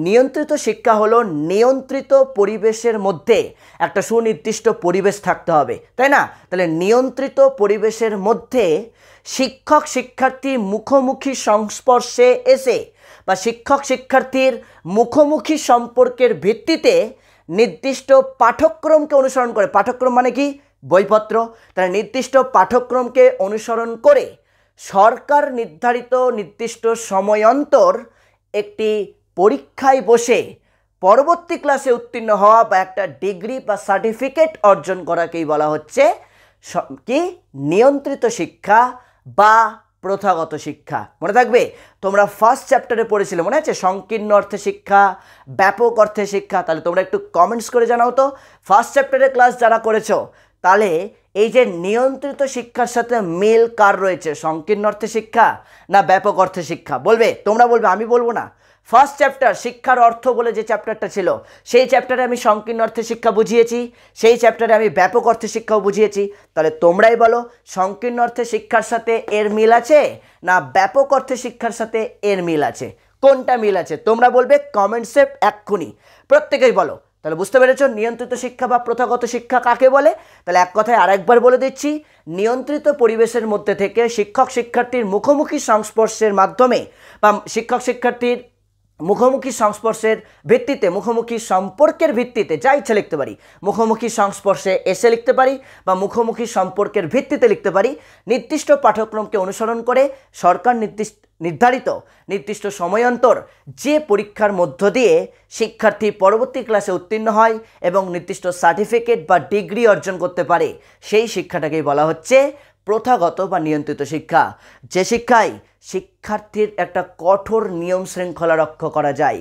নিয়ন্ত্রিত শিক্ষা হলো নিয়ন্ত্রিত পরিবেশের মধ্যে একটা সুনির্দিষ্ট পরিবেশ থাকতে হবে, তাই না? তাহলে নিয়ন্ত্রিত পরিবেশের মধ্যে শিক্ষক শিক্ষার্থী মুখোমুখি সংস্পর্শে এসে বা শিক্ষক শিক্ষার্থীর মুখোমুখি সম্পর্কের ভিত্তিতে নির্দিষ্ট পাঠ্যক্রমকে অনুসরণ করে, পাঠ্যক্রম মানে কি? বইপত্র। তাহলে নির্দিষ্ট পাঠ্যক্রমকে অনুসরণ করে সরকার নির্ধারিত নির্দিষ্ট সময় অন্তর একটি পরীক্ষায় বসে পরবর্তী ক্লাসে উত্তীর্ণ হওয়া বা একটা ডিগ্রি বা সার্টিফিকেট অর্জন করাকেই বলা হচ্ছে কি নিয়ন্ত্রিত শিক্ষা বা প্রথাগত শিক্ষা। মনে থাকবে তোমরা ফার্স্ট চ্যাপ্টারে পড়েছিলে, মনে আছে, সংকীর্ণ অর্থে শিক্ষা, ব্যাপক অর্থে শিক্ষা। তাহলে তোমরা একটু কমেন্টস করে জানাও তো ফার্স্ট চ্যাপ্টারের ক্লাস যারা করেছো, তাহলে এই যে নিয়ন্ত্রিত শিক্ষার সাথে মিল কার রয়েছে, সংকীর্ণ অর্থে শিক্ষা না ব্যাপক অর্থে শিক্ষা? বলবে, তোমরা বলবে, আমি বলবো না। ফার্স্ট চ্যাপ্টার শিক্ষার অর্থ বলে যে চ্যাপ্টারটা ছিল, সেই চ্যাপ্টারে আমি সংকীর্ণ অর্থে শিক্ষা বুঝিয়েছি, সেই চ্যাপ্টারে আমি ব্যাপক অর্থে শিক্ষাও বুঝিয়েছি। তাহলে তোমরাই বলো সংকীর্ণ অর্থে শিক্ষার সাথে এর মিল আছে না ব্যাপক অর্থে শিক্ষার সাথে এর মিল আছে? কোনটা মিল আছে তোমরা বলবে কমেন্টসে এক্ষুনি, প্রত্যেকেই বলো। তাহলে বুঝতে পেরেছো নিয়ন্ত্রিত শিক্ষা বা প্রথাগত শিক্ষা কাকে বলে? তাহলে এক কথায় আরেকবার বলে দিচ্ছি, নিয়ন্ত্রিত পরিবেশের মধ্যে থেকে শিক্ষক শিক্ষার্থীর মুখোমুখি সংস্পর্শের মাধ্যমে বা শিক্ষক শিক্ষার্থীর মুখোমুখি সংস্পর্শের ভিত্তিতে, মুখোমুখি সম্পর্কের ভিত্তিতে, যা ইচ্ছা লিখতে পারি, মুখোমুখি সংস্পর্শে এসে লিখতে পারি বা মুখোমুখি সম্পর্কের ভিত্তিতে লিখতে পারি, নির্দিষ্ট পাঠ্যক্রমকে অনুসরণ করে সরকার নির্ধারিত নির্দিষ্ট সময়ান্তর যে পরীক্ষার মধ্য দিয়ে শিক্ষার্থী পরবর্তী ক্লাসে উত্তীর্ণ হয় এবং নির্দিষ্ট সার্টিফিকেট বা ডিগ্রি অর্জন করতে পারে, সেই শিক্ষাটাকেই বলা হচ্ছে প্রথাগত বা নিয়ন্ত্রিত শিক্ষা। যে শিক্ষায় শিক্ষার্থীর একটা কঠোর নিয়ম শৃঙ্খলা রক্ষা করা যায়,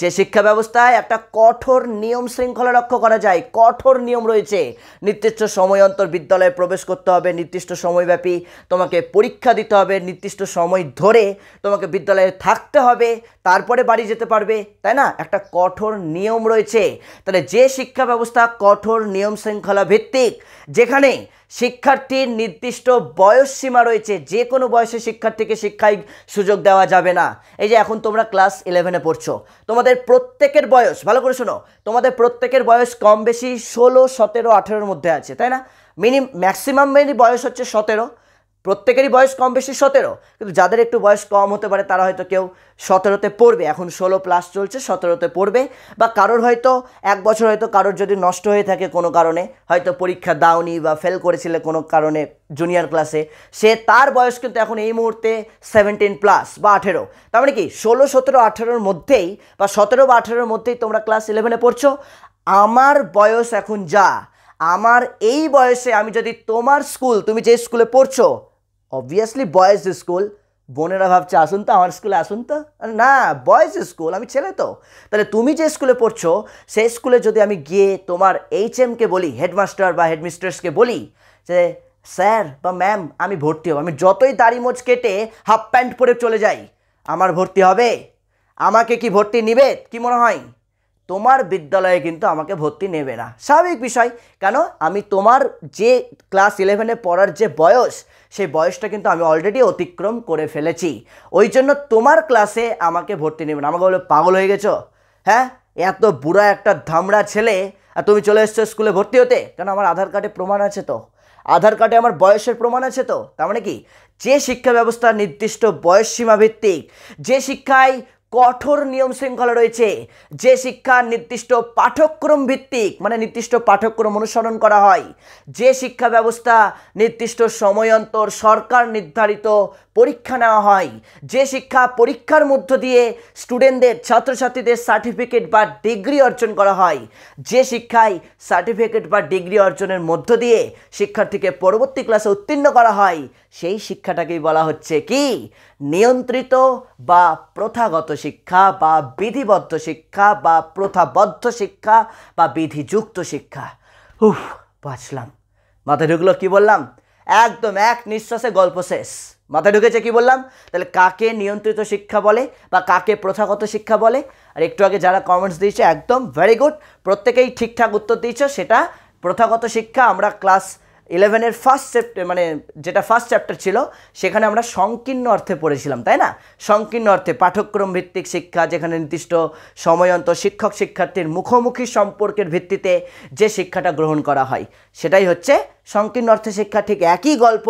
যে শিক্ষা ব্যবস্থায় একটা কঠোর নিয়ম শৃঙ্খলা রক্ষা করা যায়, কঠোর নিয়ম রয়েছে, নির্দিষ্ট সময় অন্তর বিদ্যালয়ে প্রবেশ করতে হবে, নির্দিষ্ট সময়ব্যাপী তোমাকে পরীক্ষা দিতে হবে, নির্দিষ্ট সময় ধরে তোমাকে বিদ্যালয়ে থাকতে হবে, তারপরে বাড়ি যেতে পারবে, তাই না? একটা কঠোর নিয়ম রয়েছে। তাহলে যে শিক্ষা ব্যবস্থা কঠোর নিয়ম শৃঙ্খলা ভিত্তিক, যেখানে শিক্ষার্থীর নির্দিষ্ট বয়স সীমা রয়েছে, যে কোনো বয়সে শিক্ষার্থীকে শিক্ষায় সুযোগ দেওয়া যাবে না। এই যে এখন তোমরা ক্লাস 11-এ পড়ছো, তোমাদের প্রত্যেকের বয়স, ভালো করে শোনো, তোমাদের প্রত্যেকের বয়স কম বেশি 16, 17, 18-এর মধ্যে আছে, তাই না? ম্যাক্সিমাম বয়স হচ্ছে 17, প্রত্যেকেরই বয়স কম বেশি 17, কিন্তু যাদের একটু বয়স কম হতে পারে তারা হয়তো কেউ 17-তে পড়বে, এখন 16+ চলছে, 17-তে পড়বে, বা কারোর হয়তো 1 বছর, হয়তো কারোর যদি নষ্ট হয়ে থাকে কোনো কারণে, হয়তো পরীক্ষা দাওনি বা ফেল করেছিলে কোনো কারণে জুনিয়র ক্লাসে, সে তার বয়স কিন্তু এখন এই মুহূর্তে 17+ বা 18। তার মানে কি 16, 17, 18-এর মধ্যেই বা 17 বা 18-এর মধ্যেই তোমরা ক্লাস 11-এ পড়ছো। আমার বয়স এখন যা, আমার এই বয়সে আমি যদি তোমার স্কুল, তুমি যে স্কুলে পড়ছো, অবভিয়াসলি বয়েজ স্কুল, বোনেরা ভাবছে আসুন তো আমার স্কুলে, আসুন তো, না বয়েজ স্কুল, আমি ছেলে তো। তাহলে তুমি যে স্কুলে পড়ছো সেই স্কুলে যদি আমি গিয়ে তোমার HM-কে বলি, হেডমাস্টার বা হেডমিস্ট্রেসকে বলি যে স্যার বা ম্যাম আমি ভর্তি হব, আমি যতই দাড়ি মোচ কেটে হাফ প্যান্ট পরে চলে যাই, আমার ভর্তি হবে? আমাকে কি ভর্তি নিবে? কি মনে হয়? তোমার বিদ্যালয়ে কিন্তু আমাকে ভর্তি নেবে না, স্বাভাবিক বিষয়। কেন? আমি তোমার যে ক্লাস 11-এ পড়ার যে বয়স, সেই বয়সটা কিন্তু আমি অলরেডি অতিক্রম করে ফেলেছি, ওই জন্য তোমার ক্লাসে আমাকে ভর্তি নেবে না। আমাকে বলে পাগল হয়ে গেছো? হ্যাঁ, এত বুড়া একটা ধামড়া ছেলে আর তুমি চলে এসছো স্কুলে ভর্তি হতে? কেন? আমার আধার কার্ডে প্রমাণ আছে তো, আধার কার্ডে আমার বয়সের প্রমাণ আছে তো। তার মানে কি, যে শিক্ষা ব্যবস্থা নির্দিষ্ট বয়স সীমা ভিত্তিক, যে শিক্ষায় কঠোর নিয়ম শৃঙ্খলা রয়েছে, যে শিক্ষা নির্দিষ্ট পাঠ্যক্রম ভিত্তিক, মানে নির্দিষ্ট পাঠ্যক্রম অনুসরণ করা হয়, যে শিক্ষা ব্যবস্থা নির্দিষ্ট সময় অন্তর সরকার নির্ধারিত পরীক্ষা নেওয়া হয়, যে শিক্ষা পরীক্ষার মধ্য দিয়ে স্টুডেন্টদের, ছাত্রছাত্রীদের সার্টিফিকেট বা ডিগ্রি অর্জন করা হয়, যে শিক্ষায় সার্টিফিকেট বা ডিগ্রি অর্জনের মধ্য দিয়ে শিক্ষার্থীকে পরবর্তী ক্লাসে উত্তীর্ণ করা হয়, সেই শিক্ষাটাকেই বলা হচ্ছে কি নিয়ন্ত্রিত বা প্রথাগত শিক্ষা বা বিধিবদ্ধ শিক্ষা বা প্রথাবদ্ধ শিক্ষা বা বিধিযুক্ত শিক্ষা। বাঁচলাম। মাথায় ঢুকলো কি বললাম? একদম এক নিঃশ্বাসে গল্প শেষ। মাথায় ঢুকেছে কি বললাম? তাহলে কাকে নিয়ন্ত্রিত শিক্ষা বলে বা কাকে প্রথাগত শিক্ষা বলে? আর একটু আগে যারা কমেন্টস দিয়েছে একদম ভেরি গুড, প্রত্যেকেই ঠিকঠাক উত্তর দিয়েছ। সেটা প্রথাগত শিক্ষা। আমরা ক্লাস 11-এর ফার্স্ট চ্যাপ্টার, মানে যেটা ফার্স্ট চ্যাপ্টার ছিল, সেখানে আমরা সংকীর্ণ অর্থে পড়েছিলাম, তাই না? সংকীর্ণ অর্থে পাঠ্যক্রম ভিত্তিক শিক্ষা, যেখানে নির্দিষ্ট সময়ন্ত শিক্ষক শিক্ষার্থীর মুখোমুখি সম্পর্কের ভিত্তিতে যে শিক্ষাটা গ্রহণ করা হয়, সেটাই হচ্ছে সংকীর্ণ অর্থে শিক্ষা। ঠিক একই গল্প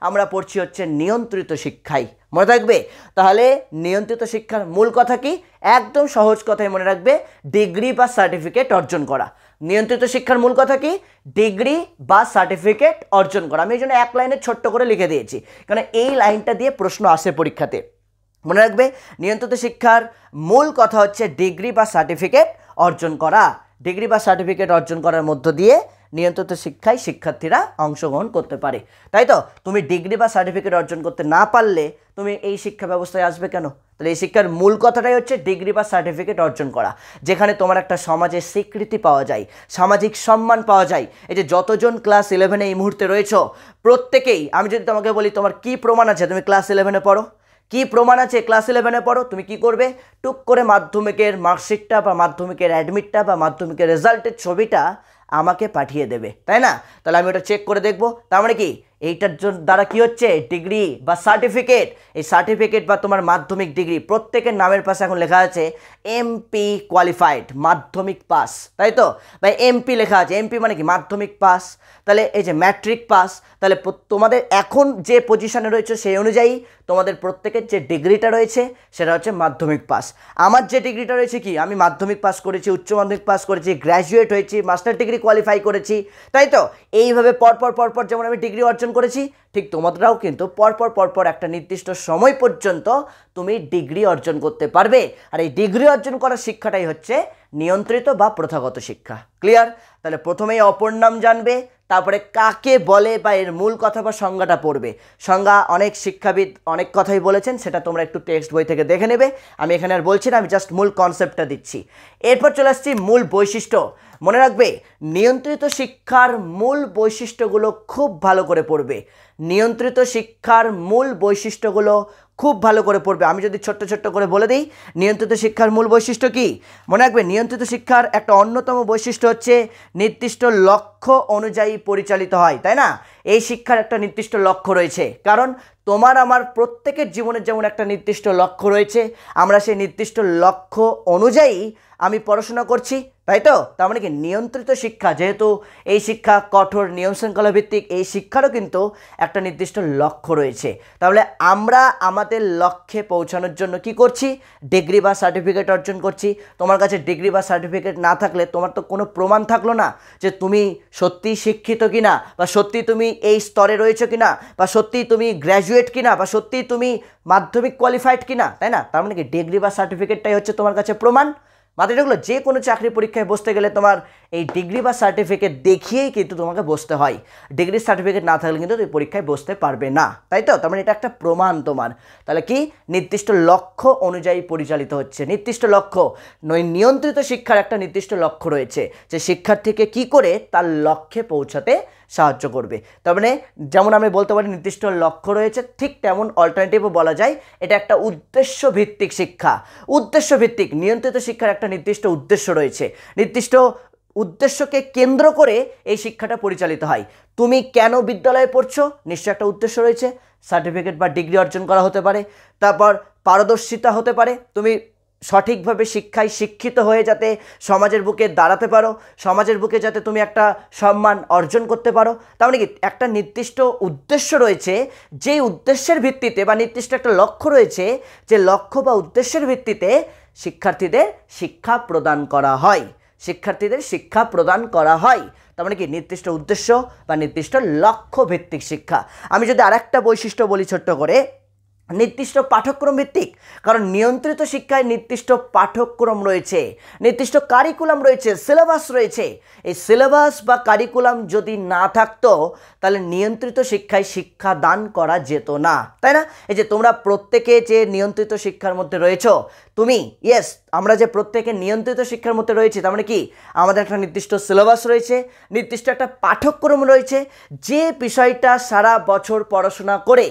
আমরা পড়ছি হচ্ছে নিয়ন্ত্রিত শিক্ষায়। মনে থাকবে? তাহলে নিয়ন্ত্রিত শিক্ষার মূল কথা কি? একদম সহজ কথায় মনে রাখবে, ডিগ্রি বা সার্টিফিকেট অর্জন করা। নিয়ন্ত্রিত শিক্ষার মূল কথা কি? ডিগ্রি বা সার্টিফিকেট অর্জন করা। আমি এই জন্য এক লাইনে ছোট্ট করে লিখে দিয়েছি, কারণ এই লাইনটা দিয়ে প্রশ্ন আসে পরীক্ষাতে। মনে রাখবে, নিয়ন্ত্রিত শিক্ষার মূল কথা হচ্ছে ডিগ্রি বা সার্টিফিকেট অর্জন করা। ডিগ্রি বা সার্টিফিকেট অর্জন করার মধ্য দিয়ে নিয়ন্ত্রিত শিক্ষায় শিক্ষার্থীরা অংশগ্রহণ করতে পারে। তাই তো, তুমি ডিগ্রি বা সার্টিফিকেট অর্জন করতে না পারলে তুমি এই শিক্ষা ব্যবস্থায় আসবে কেন? তাহলে এই শিক্ষার মূল কথাটাই হচ্ছে ডিগ্রি বা সার্টিফিকেট অর্জন করা, যেখানে তোমার একটা সমাজের স্বীকৃতি পাওয়া যায়, সামাজিক সম্মান পাওয়া যায়। এই যে যতজন ক্লাস 11-এ এই মুহূর্তে রয়েছো, প্রত্যেকেই, আমি যদি তোমাকে বলি তোমার কি প্রমাণ আছে তুমি ক্লাস 11-এ পড়ো, কি প্রমাণ আছে ক্লাস 11-এ পড়ো, তুমি কি করবে? টুক করে মাধ্যমিকের মার্কশিটটা বা মাধ্যমিকের অ্যাডমিটটা বা মাধ্যমিকের রেজাল্টের ছবিটা আমাকে পাঠিয়ে দেবে, তাই না? তাহলে আমি ওটা চেক করে দেখব। তার মানে কি এইটার দ্বারা কি হচ্ছে? ডিগ্রি বা সার্টিফিকেট, এই সার্টিফিকেট বা তোমার মাধ্যমিক ডিগ্রি প্রত্যেকের নামের পাশে এখন লেখা আছে এমপি কোয়ালিফাইড, মাধ্যমিক পাস, তাই তো? বা এমপি লেখা আছে, এমপি মানে কি? মাধ্যমিক পাস। তাহলে এই যে ম্যাট্রিক পাস, তাহলে তোমাদের এখন যে পজিশনে রয়েছে সেই অনুযায়ী তোমাদের প্রত্যেকের যে ডিগ্রিটা রয়েছে সেটা হচ্ছে মাধ্যমিক পাস। আমার যে ডিগ্রিটা রয়েছে কি? আমি মাধ্যমিক পাস করেছি, উচ্চ মাধ্যমিক পাস করেছি, গ্র্যাজুয়েট হয়েছি, মাস্টার ডিগ্রি কোয়ালিফাই করেছি, তাই তো? এইভাবে পরপর যেমন আমি ডিগ্রি অর্জন করেছি, ঠিক তোমাদেরও কিন্তু পরপর একটা নির্দিষ্ট সময় পর্যন্ত তুমি ডিগ্রি অর্জন করতে পারবে। আর এই ডিগ্রি অর্জন করার শিক্ষাটাই হচ্ছে নিয়ন্ত্রিত বা প্রথাগত শিক্ষা। ক্লিয়ার? তাহলে প্রথমেই অপর নাম জানবে, তারপরে কাকে বলে বা এর মূল কথা বা সংজ্ঞাটা পড়বে। সংজ্ঞা অনেক শিক্ষাবিদ অনেক কথাই বলেছেন, সেটা তোমরা একটু টেক্সট বই থেকে দেখে নেবে, আমি এখানে আর বলছি না, আমি জাস্ট মূল কনসেপ্টটা দিচ্ছি। এরপর চলে আসছি মূল বৈশিষ্ট্য। মনে রাখবে, নিয়ন্ত্রিত শিক্ষার মূল বৈশিষ্ট্যগুলো খুব ভালো করে পড়বে। নিয়ন্ত্রিত শিক্ষার মূল বৈশিষ্ট্যগুলো খুব ভালো করে পড়বে। আমি যদি ছোট্ট করে বলে দিই, নিয়ন্ত্রিত শিক্ষার মূল বৈশিষ্ট্য কি? মনে রাখবে, নিয়ন্ত্রিত শিক্ষার একটা অন্যতম বৈশিষ্ট্য হচ্ছে নির্দিষ্ট লক্ষ্য অনুযায়ী পরিচালিত হয়, তাই না? এই শিক্ষার একটা নির্দিষ্ট লক্ষ্য রয়েছে, কারণ তোমার আমার প্রত্যেকের জীবনের যেমন একটা নির্দিষ্ট লক্ষ্য রয়েছে, আমরা সেই নির্দিষ্ট লক্ষ্য অনুযায়ী আমি পড়াশোনা করছি, তাই তো? তার মানে কি নিয়ন্ত্রিত শিক্ষা, যেহেতু এই শিক্ষা কঠোর নিয়ম শৃঙ্খলা ভিত্তিক, এই শিক্ষারও কিন্তু একটা নির্দিষ্ট লক্ষ্য রয়েছে। তাহলে আমরা আমাদের লক্ষ্যে পৌঁছানোর জন্য কি করছি? ডিগ্রি বা সার্টিফিকেট অর্জন করছি। তোমার কাছে ডিগ্রি বা সার্টিফিকেট না থাকলে তোমার তো কোনো প্রমাণ থাকলো না যে তুমি সত্যি শিক্ষিত কিনা, বা সত্যি তুমি এই স্তরে রয়েছো কিনা, বা সত্যি তুমি গ্র্যাজুয়েট কিনা, বা সত্যি তুমি মাধ্যমিক কোয়ালিফাইড কিনা, তাই না? তার মানে কি ডিগ্রি বা সার্টিফিকেটটাই হচ্ছে তোমার কাছে প্রমাণ। মাথায় ঢুকলো? যে কোনো চাকরি পরীক্ষায় বসতে গেলে তোমার এই ডিগ্রি বা সার্টিফিকেট দেখিয়েই কিন্তু তোমাকে বসতে হয়। ডিগ্রি সার্টিফিকেট না থাকলে কিন্তু তুমি পরীক্ষায় বসতে পারবে না, তাই তো? তার মানে এটা একটা প্রমাণ তোমার। তাহলে কি? নির্দিষ্ট লক্ষ্য অনুযায়ী পরিচালিত হচ্ছে। নির্দিষ্ট লক্ষ্য, নিয়ন্ত্রিত শিক্ষার একটা নির্দিষ্ট লক্ষ্য রয়েছে, যে শিক্ষার্থীকে কি করে তার লক্ষ্যে পৌঁছাতে সাহায্য করবে। তার মানে যেমন আমি বলতে পারি নির্দিষ্ট লক্ষ্য রয়েছে, ঠিক তেমন অল্টারনেটিভও বলা যায় এটা একটা উদ্দেশ্য ভিত্তিক শিক্ষা। উদ্দেশ্য ভিত্তিক নিয়ন্ত্রিত শিক্ষার একটা নির্দিষ্ট উদ্দেশ্য রয়েছে, নির্দিষ্ট উদ্দেশ্যকে কেন্দ্র করে এই শিক্ষাটা পরিচালিত হয়। তুমি কেন বিদ্যালয়ে পড়ছো? নিশ্চয় একটা উদ্দেশ্য রয়েছে। সার্টিফিকেট বা ডিগ্রি অর্জন করা হতে পারে, তারপর পারদর্শিতা হতে পারে, তুমি সঠিকভাবে শিক্ষায় শিক্ষিত হয়ে যাতে সমাজের বুকে দাঁড়াতে পারো, সমাজের বুকে যাতে তুমি একটা সম্মান অর্জন করতে পারো। তার মানে কি একটা নির্দিষ্ট উদ্দেশ্য রয়েছে, যেই উদ্দেশ্যের ভিত্তিতে বা নির্দিষ্ট একটা লক্ষ্য রয়েছে, যে লক্ষ্য বা উদ্দেশ্যের ভিত্তিতে শিক্ষার্থীদের শিক্ষা প্রদান করা হয়। শিক্ষার্থীদের শিক্ষা প্রদান করা হয়। তার মানে কি নির্দিষ্ট উদ্দেশ্য বা নির্দিষ্ট লক্ষ্য ভিত্তিক শিক্ষা। আমি যদি আরেকটা বৈশিষ্ট্য বলি ছোট্ট করে, নির্দিষ্ট পাঠ্যক্রম ভিত্তিক। কারণ নিয়ন্ত্রিত শিক্ষায় নির্দিষ্ট পাঠ্যক্রম রয়েছে, নির্দিষ্ট কারিকুলাম রয়েছে, সিলেবাস রয়েছে। এই সিলেবাস বা কারিকুলাম যদি না থাকতো তাহলে নিয়ন্ত্রিত শিক্ষায় শিক্ষা দান করা যেত না, তাই না? এই যে তোমরা প্রত্যেকে যে নিয়ন্ত্রিত শিক্ষার মধ্যে রয়েছো, তুমি আমরা যে প্রত্যেকে নিয়ন্ত্রিত শিক্ষার মধ্যে রয়েছে, তার মানে কি আমাদের একটা নির্দিষ্ট সিলেবাস রয়েছে, নির্দিষ্ট একটা পাঠ্যক্রম রয়েছে। যে বিষয়টা সারা বছর পড়াশোনা করে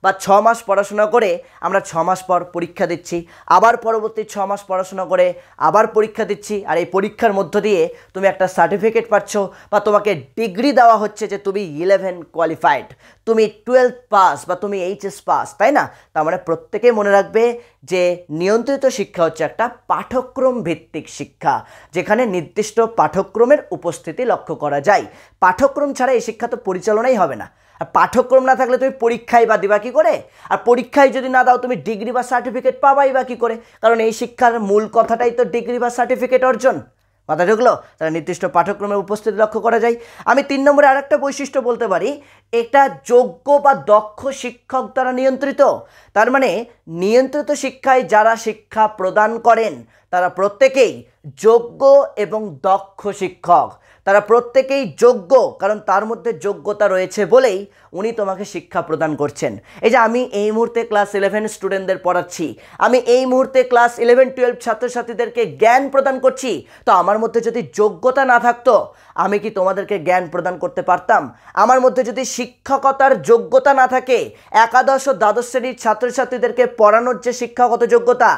বা 6 মাস পড়াশোনা করে আমরা 6 মাস পর পরীক্ষা দিচ্ছি, আবার পরবর্তী 6 মাস পড়াশোনা করে আবার পরীক্ষা দিচ্ছি, আর এই পরীক্ষার মধ্য দিয়ে তুমি একটা সার্টিফিকেট পাচ্ছ বা তোমাকে ডিগ্রি দেওয়া হচ্ছে যে তুমি 11 কোয়ালিফাইড, তুমি 12 পাস বা তুমি এইচএস পাস, তাই না? তার মানে প্রত্যেকে মনে রাখবে যে নিয়ন্ত্রিত শিক্ষা হচ্ছে একটা পাঠ্যক্রম ভিত্তিক শিক্ষা, যেখানে নির্দিষ্ট পাঠ্যক্রমের উপস্থিতি লক্ষ্য করা যায়। পাঠ্যক্রম ছাড়া এই শিক্ষা তো পরিচালনাই হবে না। আর পাঠ্যক্রম না থাকলে তুমি পরীক্ষায় বা দিবা কী করে? আর পরীক্ষায় যদি না দাও তুমি ডিগ্রি বা সার্টিফিকেট পাবাই বা কী করে? কারণ এই শিক্ষার মূল কথাটাই তো ডিগ্রি বা সার্টিফিকেট অর্জন। মাথা ঢুকলো? তাহলে নির্দিষ্ট পাঠ্যক্রমে উপস্থিতি লক্ষ্য করা যায়। আমি 3 নম্বরে আরেকটা বৈশিষ্ট্য বলতে পারি, এটা যোগ্য বা দক্ষ শিক্ষক দ্বারা নিয়ন্ত্রিত। তার মানে নিয়ন্ত্রিত শিক্ষায় যারা শিক্ষা প্রদান করেন তারা প্রত্যেকেই যোগ্য এবং দক্ষ শিক্ষক। তারা প্রত্যেকেই যোগ্য, কারণ তার মধ্যে যোগ্যতা রয়েছে বলেই উনি তোমাকে শিক্ষা প্রদান করছেন। এই যে আমি এই মুহূর্তে ক্লাস 11 স্টুডেন্টদের পড়াচ্ছি, আমি এই মুহূর্তে ক্লাস 11-12 ছাত্রছাত্রীদেরকে জ্ঞান প্রদান করছি, তো আমার মধ্যে যদি যোগ্যতা না থাকতো আমি কি তোমাদেরকে জ্ঞান প্রদান করতে পারতাম? আমার মধ্যে যদি শিক্ষকতার যোগ্যতা না থাকে, একাদশ ও দ্বাদশ শ্রেণীর ছাত্রছাত্রীদেরকে পড়ানোর যে শিক্ষাগত যোগ্যতা,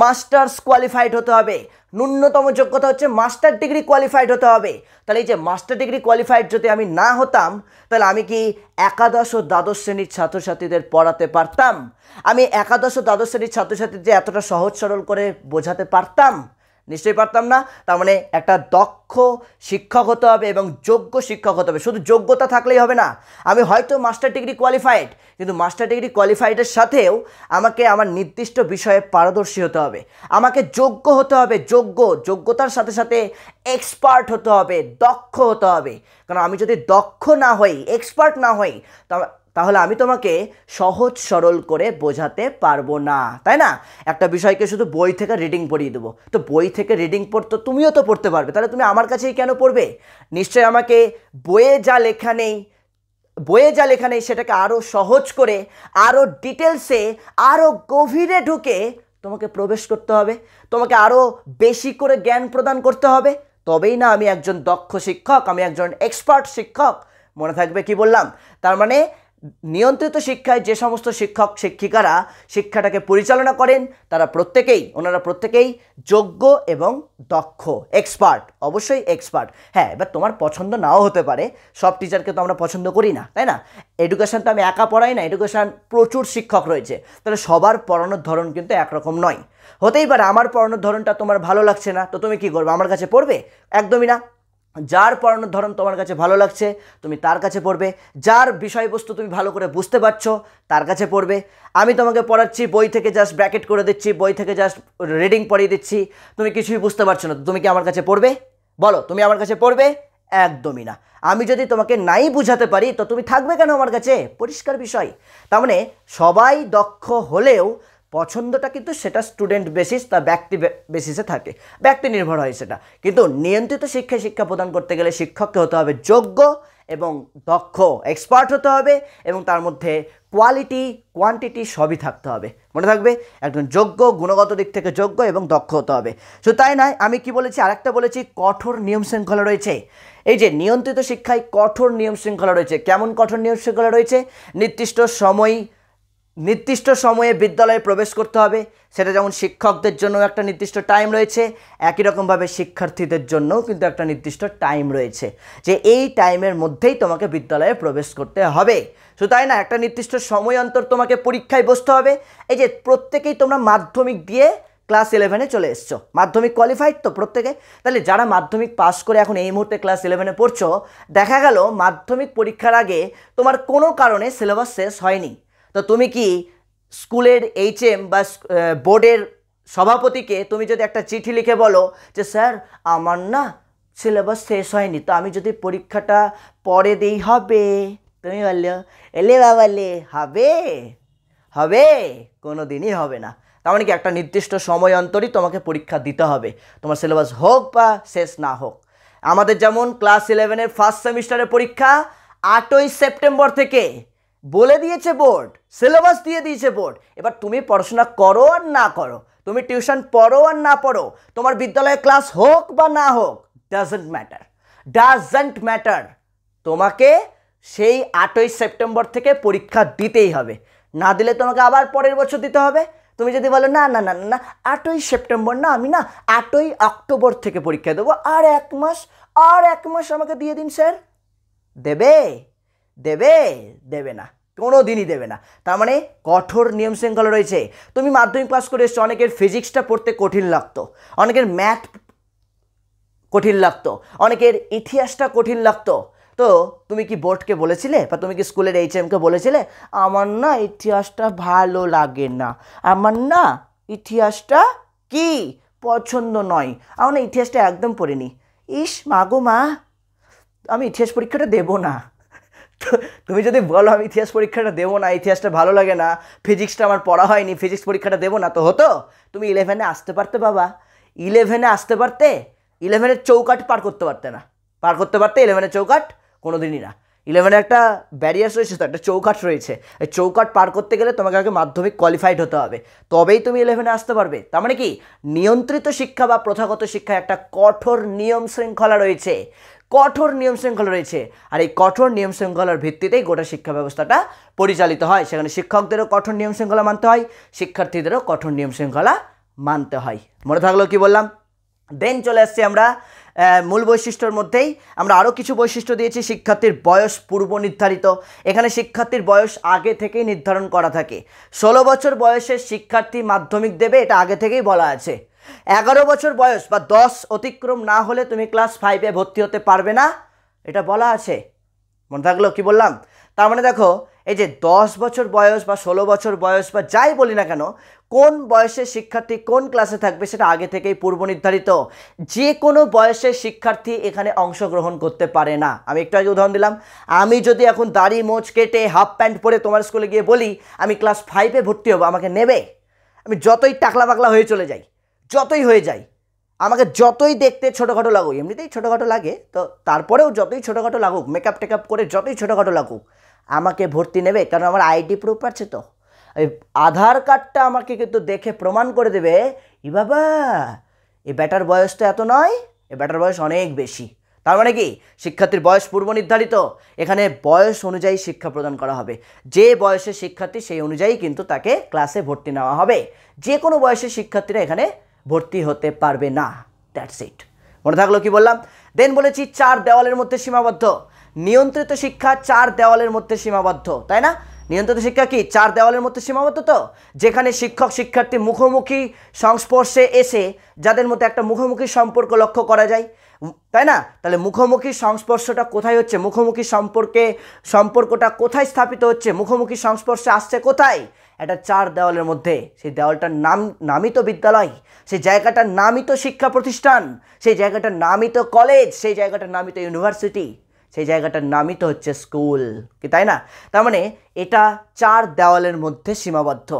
মাস্টার্স কোয়ালিফাইড হতে হবে, ন্যূনতম যোগ্যতা হচ্ছে মাস্টার ডিগ্রি কোয়ালিফাইড হতে হবে। তাহলে এই যে মাস্টার ডিগ্রি কোয়ালিফাইড যদি আমি না হতাম, তাহলে আমি কি একাদশ ও দ্বাদশ শ্রেণীর ছাত্রছাত্রীদের পড়াতে পারতাম? আমি একাদশ ও দ্বাদশ শ্রেণীর ছাত্রছাত্রীদের এতটা সহজ সরল করে বোঝাতে পারতাম? নিশ্চয়ই পারতাম না। তার মানে একটা দক্ষ শিক্ষক হতে হবে এবং যোগ্য শিক্ষক হতে হবে। শুধু যোগ্যতা থাকলেই হবে না। আমি হয়তো মাস্টার ডিগ্রি কোয়ালিফাইড, কিন্তু মাস্টার ডিগ্রি কোয়ালিফাইডের সাথেও আমাকে আমার নির্দিষ্ট বিষয়ে পারদর্শী হতে হবে, আমাকে যোগ্য হতে হবে। যোগ্যতার সাথে সাথে এক্সপার্ট হতে হবে, দক্ষ হতে হবে। কারণ আমি যদি দক্ষ না হই, এক্সপার্ট না হই, তাহলে আমি তোমাকে সহজ সরল করে বোঝাতে পারবো না, তাই না? একটা বিষয়কে শুধু বই থেকে রিডিং পড়িয়ে দেবো, তো বই থেকে রিডিং পড়তো তুমিও তো পড়তে পারবে, তাহলে তুমি আমার কাছেই কেন পড়বে? নিশ্চয়ই আমাকে বইয়ে যা লেখা নেই সেটাকে আরও সহজ করে, আরও ডিটেলসে, আরও গভীরে ঢুকে তোমাকে প্রবেশ করতে হবে, তোমাকে আরও বেশি করে জ্ঞান প্রদান করতে হবে। তবেই না আমি একজন দক্ষ শিক্ষক, আমি একজন এক্সপার্ট শিক্ষক। মনে থাকবে কি বললাম? তার মানে নিয়ন্ত্রিত শিক্ষায় যে সমস্ত শিক্ষক শিক্ষিকারা শিক্ষাটাকে পরিচালনা করেন ওনারা প্রত্যেকেই যোগ্য এবং দক্ষ, এক্সপার্ট, অবশ্যই এক্সপার্ট। হ্যাঁ, এবার তোমার পছন্দ নাও হতে পারে, সব টিচারকে তো আমরা পছন্দ করি না, তাই না? এডুকেশন তো আমি একা পড়াই না, এডুকেশন প্রচুর শিক্ষক রয়েছে, তাহলে সবার পড়ানোর ধরন কিন্তু একরকম নয়। হতেই পারে আমার পড়ানোর ধরনটা তোমার ভালো লাগছে না, তো তুমি কি করবে? আমার কাছে পড়বে? একদমই না। যার পড়ানোর ধরন তোমার কাছে ভালো লাগছে তুমি তার কাছে পড়বে, যার বিষয়বস্তু তুমি ভালো করে বুঝতে পারছো তার কাছে পড়বে। আমি তোমাকে পড়াচ্ছি, বই থেকে জাস্ট ব্র্যাকেট করে দিচ্ছি, বই থেকে জাস্ট রিডিং পড়িয়ে দিচ্ছি, তুমি কিছুই বুঝতে পারছো না, তুমি কি আমার কাছে পড়বে? বলো, তুমি আমার কাছে পড়বে? একদমই না। আমি যদি তোমাকে নাই বুঝাতে পারি তো তুমি থাকবে কেন আমার কাছে? পরিষ্কার বিষয়। তার মানে সবাই দক্ষ হলেও পছন্দটা কিন্তু সেটা স্টুডেন্ট বেসিস, তা ব্যক্তি বেসিসে থাকে, ব্যক্তি নির্ভর হয় সেটা। কিন্তু নিয়ন্ত্রিত শিক্ষায় শিক্ষা প্রদান করতে গেলে শিক্ষককে হতে হবে যোগ্য এবং দক্ষ, এক্সপার্ট হতে হবে, এবং তার মধ্যে কোয়ালিটি কোয়ান্টিটি সবই থাকতে হবে। মনে থাকবে, একজন যোগ্য, গুণগত দিক থেকে যোগ্য এবং দক্ষ হতে হবে। শুধু তাই নয়, আমি কি বলেছি, আরেকটা বলেছি, কঠোর নিয়ম শৃঙ্খলা রয়েছে। এই যে নিয়ন্ত্রিত শিক্ষায় কঠোর নিয়ম শৃঙ্খলা রয়েছে। কেমন কঠোর নিয়ম শৃঙ্খলা রয়েছে? নির্দিষ্ট সময়ে বিদ্যালয়ে প্রবেশ করতে হবে, সেটা যেমন শিক্ষকদের জন্য একটা নির্দিষ্ট টাইম রয়েছে, একই রকমভাবে শিক্ষার্থীদের জন্যও কিন্তু একটা নির্দিষ্ট টাইম রয়েছে, যে এই টাইমের মধ্যেই তোমাকে বিদ্যালয়ে প্রবেশ করতে হবে। শুধু তাই না, একটা নির্দিষ্ট সময় অন্তর তোমাকে পরীক্ষায় বসতে হবে। এই যে প্রত্যেকেই তোমরা মাধ্যমিক দিয়ে ক্লাস 11-এ চলে এসছো, মাধ্যমিক কোয়ালিফাইড তো প্রত্যেকে, তাহলে যারা মাধ্যমিক পাস করে এখন এই মুহূর্তে ক্লাস 11-এ পড়ছো, দেখা গেল মাধ্যমিক পরীক্ষার আগে তোমার কোনো কারণে সিলেবাস শেষ হয়নি, তো তুমি কি স্কুলের HM বা বোর্ডের সভাপতিকে তুমি যদি একটা চিঠি লিখে বলো যে স্যার আমার না সিলেবাস শেষ হয়নি, তো আমি যদি পরীক্ষাটা পরে দিই হবে? তুমি বললো এলে বাবালে হবে? হবে? কোনো দিনই হবে না। তার মানে কি একটা নির্দিষ্ট সময় অন্তরই তোমাকে পরীক্ষা দিতে হবে, তোমার সিলেবাস হোক বা শেষ না হোক। আমাদের যেমন ক্লাস 11-এর ফার্স্ট সেমিস্টারের পরীক্ষা 8ই সেপ্টেম্বর থেকে বলে দিয়েছে বোর্ড, সিলেবাস দিয়ে দিয়েছে বোর্ড। এবার তুমি পড়াশোনা করো আর না করো, তুমি টিউশন পড়ো আর না পড়ো, তোমার বিদ্যালয়ে ক্লাস হোক বা না হোক, ডাজন্ট ম্যাটার, তোমাকে সেই 8ই সেপ্টেম্বর থেকে পরীক্ষা দিতেই হবে। না দিলে তোমাকে আবার পরের বছর দিতে হবে। তুমি যদি বলো না না না না 8ই সেপ্টেম্বর না, আমি না 8ই অক্টোবর থেকে পরীক্ষা দেবো, আর এক মাস আমাকে দিয়ে দিন স্যার, দেবে না, কোনো দিনই দেবে না। তার মানে কঠোর নিয়ম শৃঙ্খলা রয়েছে। তুমি মাধ্যমিক পাস করে এসছো, অনেকের ফিজিক্সটা পড়তে কঠিন লাগতো, অনেকের ম্যাথ কঠিন লাগতো, অনেকের ইতিহাসটা কঠিন লাগতো, তো তুমি কি বোর্ডকে বলেছিলে বা তুমি কি স্কুলের HMকে বলেছিলে আমার না ইতিহাসটা ভালো লাগে না, আমার না ইতিহাসটা কি পছন্দ নয়, আমার না ইতিহাসটা একদম পড়িনি, ইস মাগো মা আমি ইতিহাস পরীক্ষাটা দেবো না। তো তুমি যদি বলো আমি ইতিহাস পরীক্ষাটা দেবো না, ইতিহাসটা ভালো লাগে না, ফিজিক্সটা আমার পড়া হয়নি, ফিজিক্স পরীক্ষাটা দেবো না, তো হতো? তুমি 11-এ আসতে পারতে বাবা, 11-এ আসতে পারতে, 11-এর চৌকাঠ পার করতে পারতে না, পার করতে পারতে 11-এর চৌকাঠ? কোনো দিনই না। 11-এ একটা ব্যারিয়ার রয়েছে, তো একটা চৌকাঠ রয়েছে, এই চৌকাঠ পার করতে গেলে তোমাকে আগে মাধ্যমিক কোয়ালিফাইড হতে হবে, তবেই তুমি 11-এ আসতে পারবে। তার মানে কি, নিয়ন্ত্রিত শিক্ষা বা প্রথাগত শিক্ষায় একটা কঠোর নিয়ম শৃঙ্খলা রয়েছে, কঠোর নিয়ম শৃঙ্খলা রয়েছে, আর এই কঠোর নিয়ম শৃঙ্খলার ভিত্তিতেই গোটা শিক্ষা ব্যবস্থাটা পরিচালিত হয়। সেখানে শিক্ষকদেরও কঠোর নিয়ম শৃঙ্খলা মানতে হয়, শিক্ষার্থীদেরও কঠোর নিয়ম শৃঙ্খলা মানতে হয়। মনে থাকলো কি বললাম? দেন চলে আসছি আমরা মূল বৈশিষ্ট্যর মধ্যেই, আমরা আরও কিছু বৈশিষ্ট্য দিয়েছি। শিক্ষার্থীর বয়স পূর্ব নির্ধারিত, এখানে শিক্ষার্থীর বয়স আগে থেকেই নির্ধারণ করা থাকে। 16 বছর বয়সের শিক্ষার্থী মাধ্যমিক দেবে, এটা আগে থেকেই বলা আছে। 11 বছর বয়স বা 10 অতিক্রম না হলে তুমি ক্লাস 5-এ ভর্তি হতে পারবে না, এটা বলা আছে। মনে থাকলো কি বললাম? তার মানে দেখো, এই যে 10 বছর বয়স বা 16 বছর বয়স বা যাই বলি না কেন, কোন বয়সের শিক্ষার্থী কোন ক্লাসে থাকবে সেটা আগে থেকেই পূর্ব নির্ধারিত। যে কোনো বয়সের শিক্ষার্থী এখানে অংশগ্রহণ করতে পারে না। আমি একটু আগে উদাহরণ দিলাম, আমি যদি এখন দাড়ি মোচ কেটে হাফ প্যান্ট পরে তোমার স্কুলে গিয়ে বলি আমি ক্লাস 5-এ ভর্তি হবো, আমাকে নেবে? আমি যতই টাকলা পাকলা হয়ে চলে যাই, যতই হয়ে যাই, আমাকে যতই দেখতে ছোটোখাটো লাগুক, এমনিতেই ছোটোখাটো লাগে, তো তারপরেও যতই ছোটোখাটো লাগুক, মেকআপ টেকআপ করে যতই ছোটোখাটো লাগুক, আমাকে ভর্তি নেবে, কারণ আমার আইডি প্রুফ আছে। তো এই আধার কার্ডটা আমাকে কিন্তু দেখে প্রমাণ করে দেবে, ই বাবা এ ব্যাটার বয়স তো এত নয়, এ ব্যাটার বয়স অনেক বেশি। তার মানে কি, শিক্ষার্থীর বয়স পূর্ব নির্ধারিত, এখানে বয়স অনুযায়ী শিক্ষা প্রদান করা হবে। যে বয়সের শিক্ষার্থী সেই অনুযায়ী কিন্তু তাকে ক্লাসে ভর্তি নেওয়া হবে। যে কোনো বয়সের শিক্ষার্থীরা এখানে ভর্তি হতে পারবে না, দ্যাটস ইট। মনে থাকলো কি বললাম? দেন বলেছি 4 দেওয়ালের মধ্যে সীমাবদ্ধ। নিয়ন্ত্রিত শিক্ষা 4 দেওয়ালের মধ্যে সীমাবদ্ধ, তাই না? নিয়ন্ত্রিত শিক্ষা কি 4 দেওয়ালের মধ্যে সীমাবদ্ধ? তো যেখানে শিক্ষক শিক্ষার্থী মুখোমুখি সংস্পর্শে এসে যাদের মধ্যে একটা মুখোমুখি সম্পর্ক লক্ষ্য করা যায়, তাই না? তাহলে মুখোমুখি সংস্পর্শটা কোথায় হচ্ছে, মুখোমুখি সম্পর্কটা কোথায় স্থাপিত হচ্ছে, মুখোমুখি সংস্পর্শে আসছে কোথায়? একটা 4 দেওয়ালের মধ্যে। সেই দেওয়ালটার নামই তো বিদ্যালয়, সেই জায়গাটার নামই তো শিক্ষা প্রতিষ্ঠান, সেই জায়গাটার নামই তো কলেজ, সেই জায়গাটার নামই তো ইউনিভার্সিটি, সেই জায়গাটার নামই তো হচ্ছে স্কুল, কি তাই না? তার মানে এটা 4 দেওয়ালের মধ্যে সীমাবদ্ধ।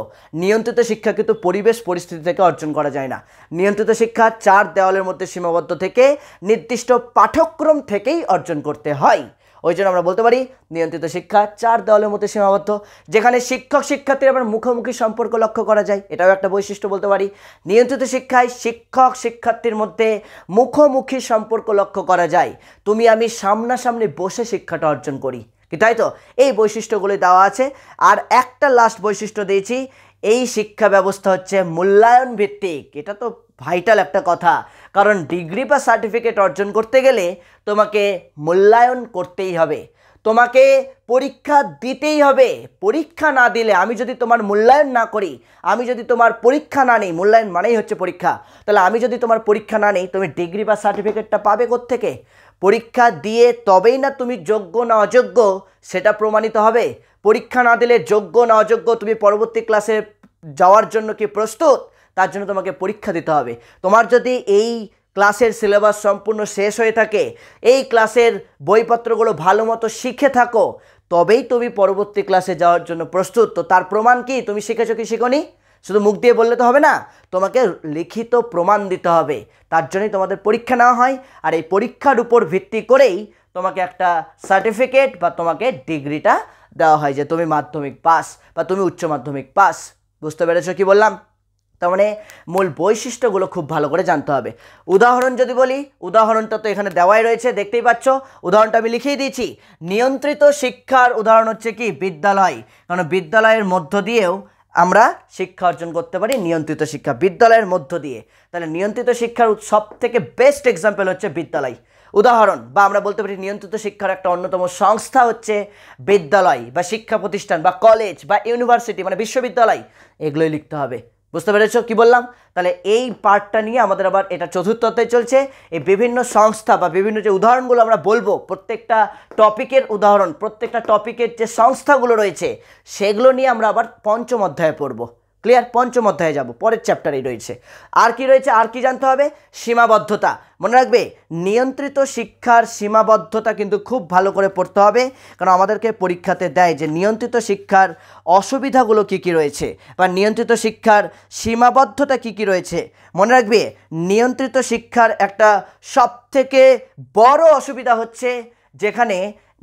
নিয়ন্ত্রিত শিক্ষা কিন্তু পরিবেশ পরিস্থিতি থেকে অর্জন করা যায় না। নিয়ন্ত্রিত শিক্ষা 4 দেওয়ালের মধ্যে সীমাবদ্ধ থেকে নির্দিষ্ট পাঠ্যক্রম থেকেই অর্জন করতে হয়। ওই জন্য আমরা বলতে পারি নিয়ন্ত্রিত শিক্ষা 4 দেওয়ালের মধ্যে সীমাবদ্ধ, যেখানে শিক্ষক শিক্ষার্থীর আবার মুখোমুখি সম্পর্ক লক্ষ্য করা যায়, এটাও একটা বৈশিষ্ট্য বলতে পারি। নিয়ন্ত্রিত শিক্ষায় শিক্ষক শিক্ষার্থীর মধ্যে মুখোমুখি সম্পর্ক লক্ষ্য করা যায়, তুমি আমি সামনাসামনি বসে শিক্ষাটা অর্জন করি, কি তাই তো? এই বৈশিষ্ট্যগুলি দেওয়া আছে। আর একটা লাস্ট বৈশিষ্ট্য দিয়েছি, এই শিক্ষা ব্যবস্থা হচ্ছে মূল্যায়ন ভিত্তিক। এটা তো ভাইটাল একটা কথা, কারণ ডিগ্রি বা সার্টিফিকেট অর্জন করতে গেলে তোমাকে মূল্যায়ন করতেই হবে, তোমাকে পরীক্ষা দিতেই হবে। পরীক্ষা না দিলে, আমি যদি তোমার মূল্যায়ন না করি, আমি যদি তোমার পরীক্ষা না নিই, মূল্যায়ন মানেই হচ্ছে পরীক্ষা, তাহলে আমি যদি তোমার পরীক্ষা না নিই, তুমি ডিগ্রি বা সার্টিফিকেটটা পাবে কোত্থেকে? পরীক্ষা দিয়ে তবেই না তুমি যোগ্য না অযোগ্য সেটা প্রমাণিত হবে। পরীক্ষা না দিলে যোগ্য না অযোগ্য তুমি পরবর্তী ক্লাসে যাওয়ার জন্য কি প্রস্তুত, তার জন্য তোমাকে পরীক্ষা দিতে হবে। তোমার যদি এই ক্লাসের সিলেবাস সম্পূর্ণ শেষ হয়ে থাকে, এই ক্লাসের বইপত্রগুলো ভালো মতো শিখে থাকো, তবেই তুমি পরবর্তী ক্লাসে যাওয়ার জন্য প্রস্তুত। তো তার প্রমাণ কি? তুমি শিখেছো কি শিখোনি? শুধু মুখ দিয়ে বললে তো হবে না, তোমাকে লিখিত প্রমাণ দিতে হবে। তার জন্যই তোমাদের পরীক্ষা নেওয়া হয়, আর এই পরীক্ষার উপর ভিত্তি করেই তোমাকে একটা সার্টিফিকেট বা তোমাকে ডিগ্রিটা দেওয়া হয় যে তুমি মাধ্যমিক পাস বা তুমি উচ্চ মাধ্যমিক পাস। বুঝতে পেরেছো কি বললাম? তার মানে মূল বৈশিষ্ট্যগুলো খুব ভালো করে জানতে হবে। উদাহরণ যদি বলি, উদাহরণটা তো এখানে দেওয়াই রয়েছে, দেখতেই পাচ্ছ, উদাহরণটা আমি লিখিয়ে দিয়েছি। নিয়ন্ত্রিত শিক্ষার উদাহরণ হচ্ছে কি বিদ্যালয়, কারণ বিদ্যালয়ের মধ্য দিয়েও আমরা শিক্ষা অর্জন করতে পারি। নিয়ন্ত্রিত শিক্ষা বিদ্যালয়ের মধ্য দিয়ে, তাহলে নিয়ন্ত্রিত শিক্ষার সব থেকে বেস্ট এক্সাম্পল হচ্ছে বিদ্যালয়। উদাহরণ বা আমরা বলতে পারি নিয়ন্ত্রিত শিক্ষার একটা অন্যতম সংস্থা হচ্ছে বিদ্যালয় বা শিক্ষা প্রতিষ্ঠান বা কলেজ বা ইউনিভার্সিটি, মানে বিশ্ববিদ্যালয়, এগুলোই লিখতে হবে। বুঝতে পেরেছো কি বললাম? তাহলে এই পার্টটা নিয়ে আমাদের আবার এটা চতুর্থ অধ্যায়ে চলছে। এই বিভিন্ন সংস্থা বা বিভিন্ন যে উদাহরণগুলো আমরা বলবো, প্রত্যেকটা টপিকের উদাহরণ, প্রত্যেকটা টপিকের যে সংস্থাগুলো রয়েছে সেগুলো নিয়ে আমরা আবার পঞ্চম অধ্যায়ে পড়বো। ক্লিয়ার? পঞ্চম অধ্যায়ে যাব, পরের চ্যাপ্টারেই রয়েছে। আর কি রয়েছে, আর কি জানতে হবে? সীমাবদ্ধতা। মনে রাখবে নিয়ন্ত্রিত শিক্ষার সীমাবদ্ধতা কিন্তু খুব ভালো করে পড়তে হবে, কারণ আমাদেরকে পরীক্ষাতে দেয় যে নিয়ন্ত্রিত শিক্ষার অসুবিধাগুলো কি কি রয়েছে বা নিয়ন্ত্রিত শিক্ষার সীমাবদ্ধতা কি কি রয়েছে। মনে রাখবে নিয়ন্ত্রিত শিক্ষার একটা সবথেকে বড় অসুবিধা হচ্ছে যেখানে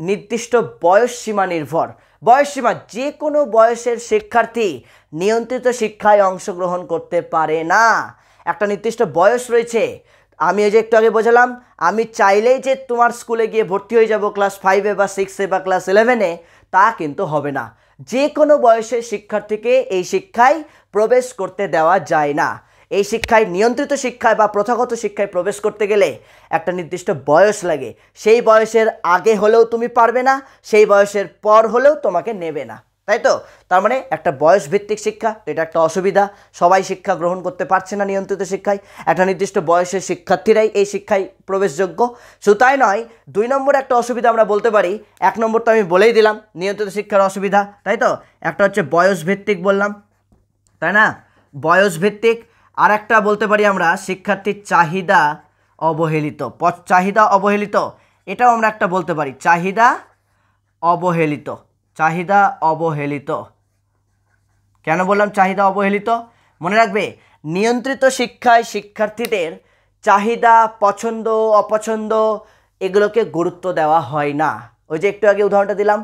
নির্দিষ্ট বয়স সীমা নির্ভর। বয়স সীমা, যে কোনো বয়সের শিক্ষার্থী নিয়ন্ত্রিত শিক্ষায় অংশগ্রহণ করতে পারে না। একটা নির্দিষ্ট বয়স রয়েছে। আমি এই যে একটু আগে বোঝালাম, আমি চাইলেই যে তোমার স্কুলে গিয়ে ভর্তি হয়ে যাব ক্লাস 5-এ বা 6-এ বা ক্লাস 11-এ, তা কিন্তু হবে না। যে কোনো বয়সের শিক্ষার্থীকে এই শিক্ষায় প্রবেশ করতে দেওয়া যায় না। এই শিক্ষায়, নিয়ন্ত্রিত শিক্ষায় বা প্রথাগত শিক্ষায় প্রবেশ করতে গেলে একটা নির্দিষ্ট বয়স লাগে। সেই বয়সের আগে হলেও তুমি পারবে না, সেই বয়সের পর হলেও তোমাকে নেবে না, তাই তো? তার মানে একটা বয়স ভিত্তিক শিক্ষা, এটা একটা অসুবিধা। সবাই শিক্ষা গ্রহণ করতে পারছে না নিয়ন্ত্রিত শিক্ষায়। একটা নির্দিষ্ট বয়সের শিক্ষার্থীরাই এই শিক্ষায় প্রবেশযোগ্য। শুধু তাই নয়, 2 নম্বর একটা অসুবিধা আমরা বলতে পারি। 1 নম্বর তো আমি বলেই দিলাম নিয়ন্ত্রিত শিক্ষার অসুবিধা, তাই তো? একটা হচ্ছে বয়স ভিত্তিক বললাম, তাই না? বয়স ভিত্তিক। আর একটা বলতে পারি আমরা শিক্ষার্থীর চাহিদা অবহেলিত। চাহিদা অবহেলিত, এটাও আমরা একটা বলতে পারি, চাহিদা অবহেলিত। চাহিদা অবহেলিত। কেন বললাম চাহিদা অবহেলিত? মনে রাখবে নিয়ন্ত্রিত শিক্ষায় শিক্ষার্থীদের চাহিদা, পছন্দ অপছন্দ এগুলোকে গুরুত্ব দেওয়া হয় না। ওই যে একটু আগে উদাহরণটা দিলাম,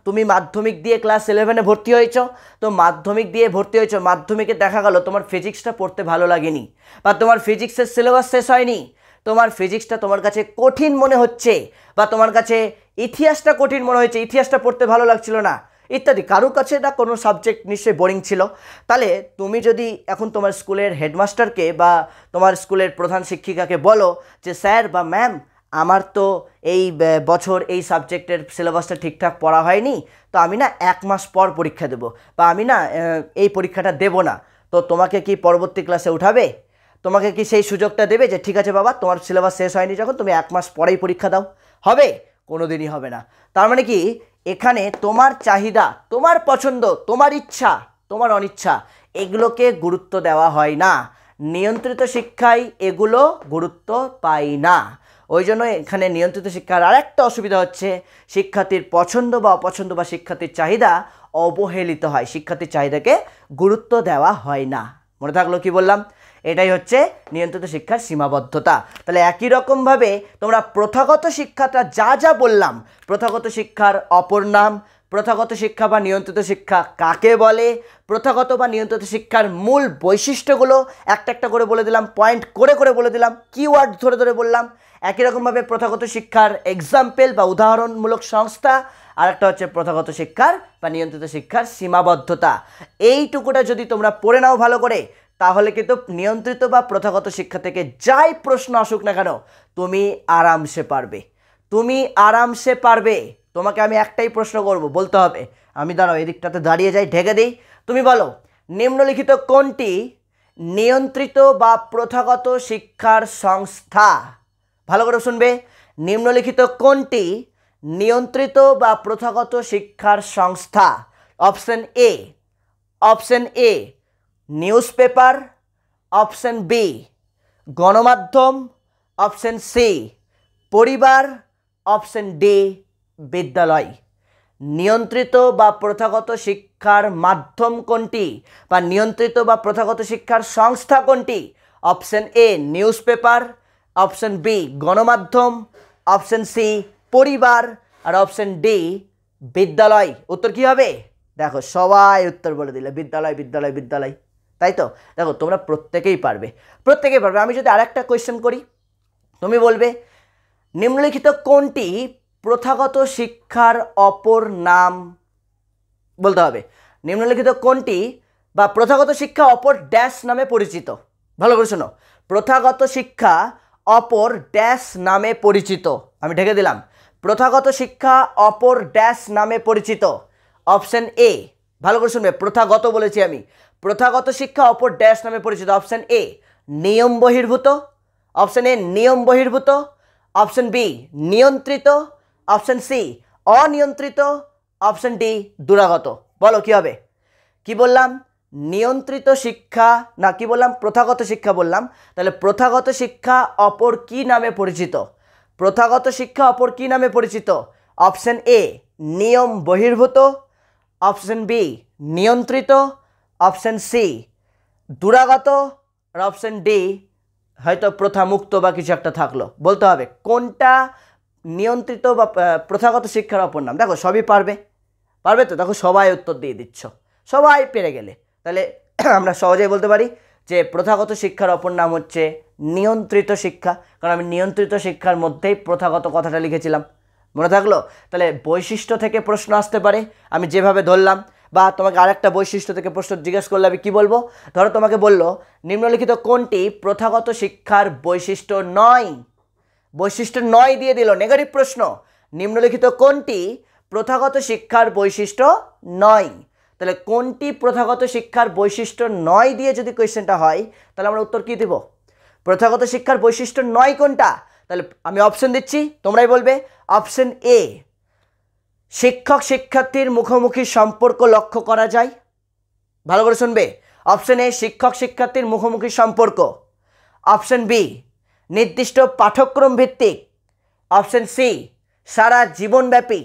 তুমি মাধ্যমিক দিয়ে ক্লাস 11-এ ভর্তি হয়েছ, তো মাধ্যমিক দিয়ে ভর্তি হয়েছ, মাধ্যমিকে দেখা গেল তোমার ফিজিক্সটা পড়তে ভালো লাগেনি বা তোমার ফিজিক্সের সিলেবাস শেষ হয়নি, তোমার ফিজিক্সটা তোমার কাছে কঠিন মনে হচ্ছে বা তোমার কাছে ইতিহাসটা কঠিন মনে হয়েছে, ইতিহাসটা পড়তে ভালো লাগছিল না ইত্যাদি। কারোর কাছে না কোনো সাবজেক্ট নিশ্চয়ই বোরিং ছিল। তাহলে তুমি যদি এখন তোমার স্কুলের হেডমাস্টারকে বা তোমার স্কুলের প্রধান শিক্ষিকাকে বলো যে স্যার বা ম্যাম, আমার তো এই বছর এই সাবজেক্টের সিলেবাসটা ঠিকঠাক পড়া হয়নি, তো আমি না 1 মাস পর পরীক্ষা দেবো বা আমি না এই পরীক্ষাটা দেবো না, তো তোমাকে কি পরবর্তী ক্লাসে উঠাবে? তোমাকে কি সেই সুযোগটা দেবে যে ঠিক আছে বাবা, তোমার সিলেবাস শেষ হয়নি যখন, তুমি 1 মাস পরেই পরীক্ষা দাও? হবে? কোনো দিনই হবে না। তার মানে কি, এখানে তোমার চাহিদা, তোমার পছন্দ, তোমার ইচ্ছা, তোমার অনিচ্ছা এগুলোকে গুরুত্ব দেওয়া হয় না। নিয়ন্ত্রিত শিক্ষায় এগুলো গুরুত্ব পায় না। ওই জন্য এখানে নিয়ন্ত্রিত শিক্ষার আরেকটা অসুবিধা হচ্ছে শিক্ষার্থীর পছন্দ বা অপছন্দ বা শিক্ষার্থীর চাহিদা অবহেলিত হয়, শিক্ষার্থীর চাহিদাকে গুরুত্ব দেওয়া হয় না। মনে থাকলো কি বললাম? এটাই হচ্ছে নিয়ন্ত্রিত শিক্ষার সীমাবদ্ধতা। তাহলে একই রকমভাবে তোমরা প্রথাগত শিক্ষাটা যা যা বললাম, প্রথাগত শিক্ষার অপর নাম, প্রথাগত শিক্ষা বা নিয়ন্ত্রিত শিক্ষা কাকে বলে, প্রথাগত বা নিয়ন্ত্রিত শিক্ষার মূল বৈশিষ্ট্যগুলো একটা একটা করে বলে দিলাম, পয়েন্ট করে করে বলে দিলাম, কিওয়ার্ড ধরে ধরে বললাম। একই রকমভাবে প্রথাগত শিক্ষার এক্সাম্পল বা উদাহরণমূলক সংস্থা, আর একটা হচ্ছে প্রথাগত শিক্ষার বা নিয়ন্ত্রিত শিক্ষার সীমাবদ্ধতা। এইটুকুটা যদি তোমরা পড়ে নাও ভালো করে, তাহলে কিন্তু নিয়ন্ত্রিত বা প্রথাগত শিক্ষা থেকে যাই প্রশ্ন আসুক না কেন তুমি আরামসে পারবে, তুমি আরামসে পারবে। তোমাকে আমি একটাই প্রশ্ন করব, বলতে হবে। আমি দাঁড়াও এই দিকটাতে দাঁড়িয়ে যাই, ঢেকে দিই। তুমি বলো নিম্নলিখিত কোনটি নিয়ন্ত্রিত বা প্রথাগত শিক্ষার সংস্থা? ভালো করে শুনবে, নিম্নলিখিত কোনটি নিয়ন্ত্রিত বা প্রথাগত শিক্ষার সংস্থা? Option A, option A newspaper, option B গণমাধ্যম, অপশন সি পরিবার, অপশন ডি বিদ্যালয়। নিয়ন্ত্রিত বা প্রথাগত শিক্ষার মাধ্যম কোনটি বা নিয়ন্ত্রিত বা প্রথাগত শিক্ষার সংস্থা কোনটি? Option A newspaper, option B গণমাধ্যম, অপশন সি পরিবার, আর অপশন ডি বিদ্যালয়। উত্তর কি হবে? দেখো সবাই উত্তর বলে দিলে বিদ্যালয় বিদ্যালয় বিদ্যালয়, তাই তো? দেখো তোমরা প্রত্যেকেই পারবে, প্রত্যেকেই পারবে। আমি যদি আরেকটা কোয়েশ্চেন করি, তুমি বলবে নিম্নলিখিত কোনটি প্রথাগত শিক্ষার অপর নাম? বলতে হবে নিম্নলিখিত কোনটি বা প্রথাগত শিক্ষা অপর ড্যাশ নামে পরিচিত। ভালো করে শোনো, প্রথাগত শিক্ষা অপর ড্যাশ নামে পরিচিত। আমি ঢেকে দিলাম, প্রথাগত শিক্ষা অপর ড্যাশ নামে পরিচিত। অপশন এ, ভালো করে শুনবে, প্রথাগত বলেছি আমি, প্রথাগত শিক্ষা অপর ড্যাশ নামে পরিচিত। অপশন এ নিয়ম বহির্ভূত, অপশন এ নিয়ম বহির্ভূত, অপশন বি নিয়ন্ত্রিত, অপশন সি অনিয়ন্ত্রিত, অপশন ডি দুরাগত। বলো কি হবে? কি বললাম? নিয়ন্ত্রিত শিক্ষা না কি বললাম, প্রথাগত শিক্ষা বললাম, তাহলে প্রথাগত শিক্ষা অপর কি নামে পরিচিত? প্রথাগত শিক্ষা অপর কি নামে পরিচিত? অপশন এ নিয়ম বহির্ভূত, অপশন বি নিয়ন্ত্রিত, অপশন সি দুরাগত, আর অপশন ডি হয়তো প্রথামুক্ত বা কিছু একটা থাকলো। বলতে হবে কোনটা নিয়ন্ত্রিত বা প্রথাগত শিক্ষার অপর নাম। দেখো সবই পারবে, পারবে তো? দেখো সবাই উত্তর দিয়ে দিচ্ছ, সবাই পেরে গেলে। তাহলে আমরা সহজেই বলতে পারি যে প্রথাগত শিক্ষার অপর নাম হচ্ছে নিয়ন্ত্রিত শিক্ষা, কারণ আমি নিয়ন্ত্রিত শিক্ষার মধ্যেই প্রথাগত কথাটা লিখেছিলাম। মনে থাকলো? তাহলে বৈশিষ্ট্য থেকে প্রশ্ন আসতে পারে, আমি যেভাবে ধরলাম, বা তোমাকে আরেকটা বৈশিষ্ট্য থেকে প্রশ্ন জিজ্ঞেস করলে আমি কী বলবো? ধরো তোমাকে বললো নিম্নলিখিত কোনটি প্রথাগত শিক্ষার বৈশিষ্ট্য নয়? বৈশিষ্ট্য নয় দিয়ে দিল, নেগেটিভ প্রশ্ন। নিম্নলিখিত কোনটি প্রথাগত শিক্ষার বৈশিষ্ট্য নয়? তাহলে কোনটি প্রথাগত শিক্ষার বৈশিষ্ট্য নয় দিয়ে যদি কোয়েশ্চেনটা হয়, তাহলে আমরা উত্তর কী দেব? প্রথাগত শিক্ষার বৈশিষ্ট্য নয় কোনটা? তাহলে আমি অপশন দিচ্ছি, তোমরাই বলবে। অপশন এ শিক্ষক শিক্ষার্থীর মুখোমুখি সম্পর্ক লক্ষ্য করা যায়। ভালো করে শুনবে। অপশন এ শিক্ষক শিক্ষার্থীর মুখোমুখি সম্পর্ক। অপশন বি নির্দিষ্ট পাঠ্যক্রম ভিত্তিক। অপশন সি সারা জীবনব্যাপী।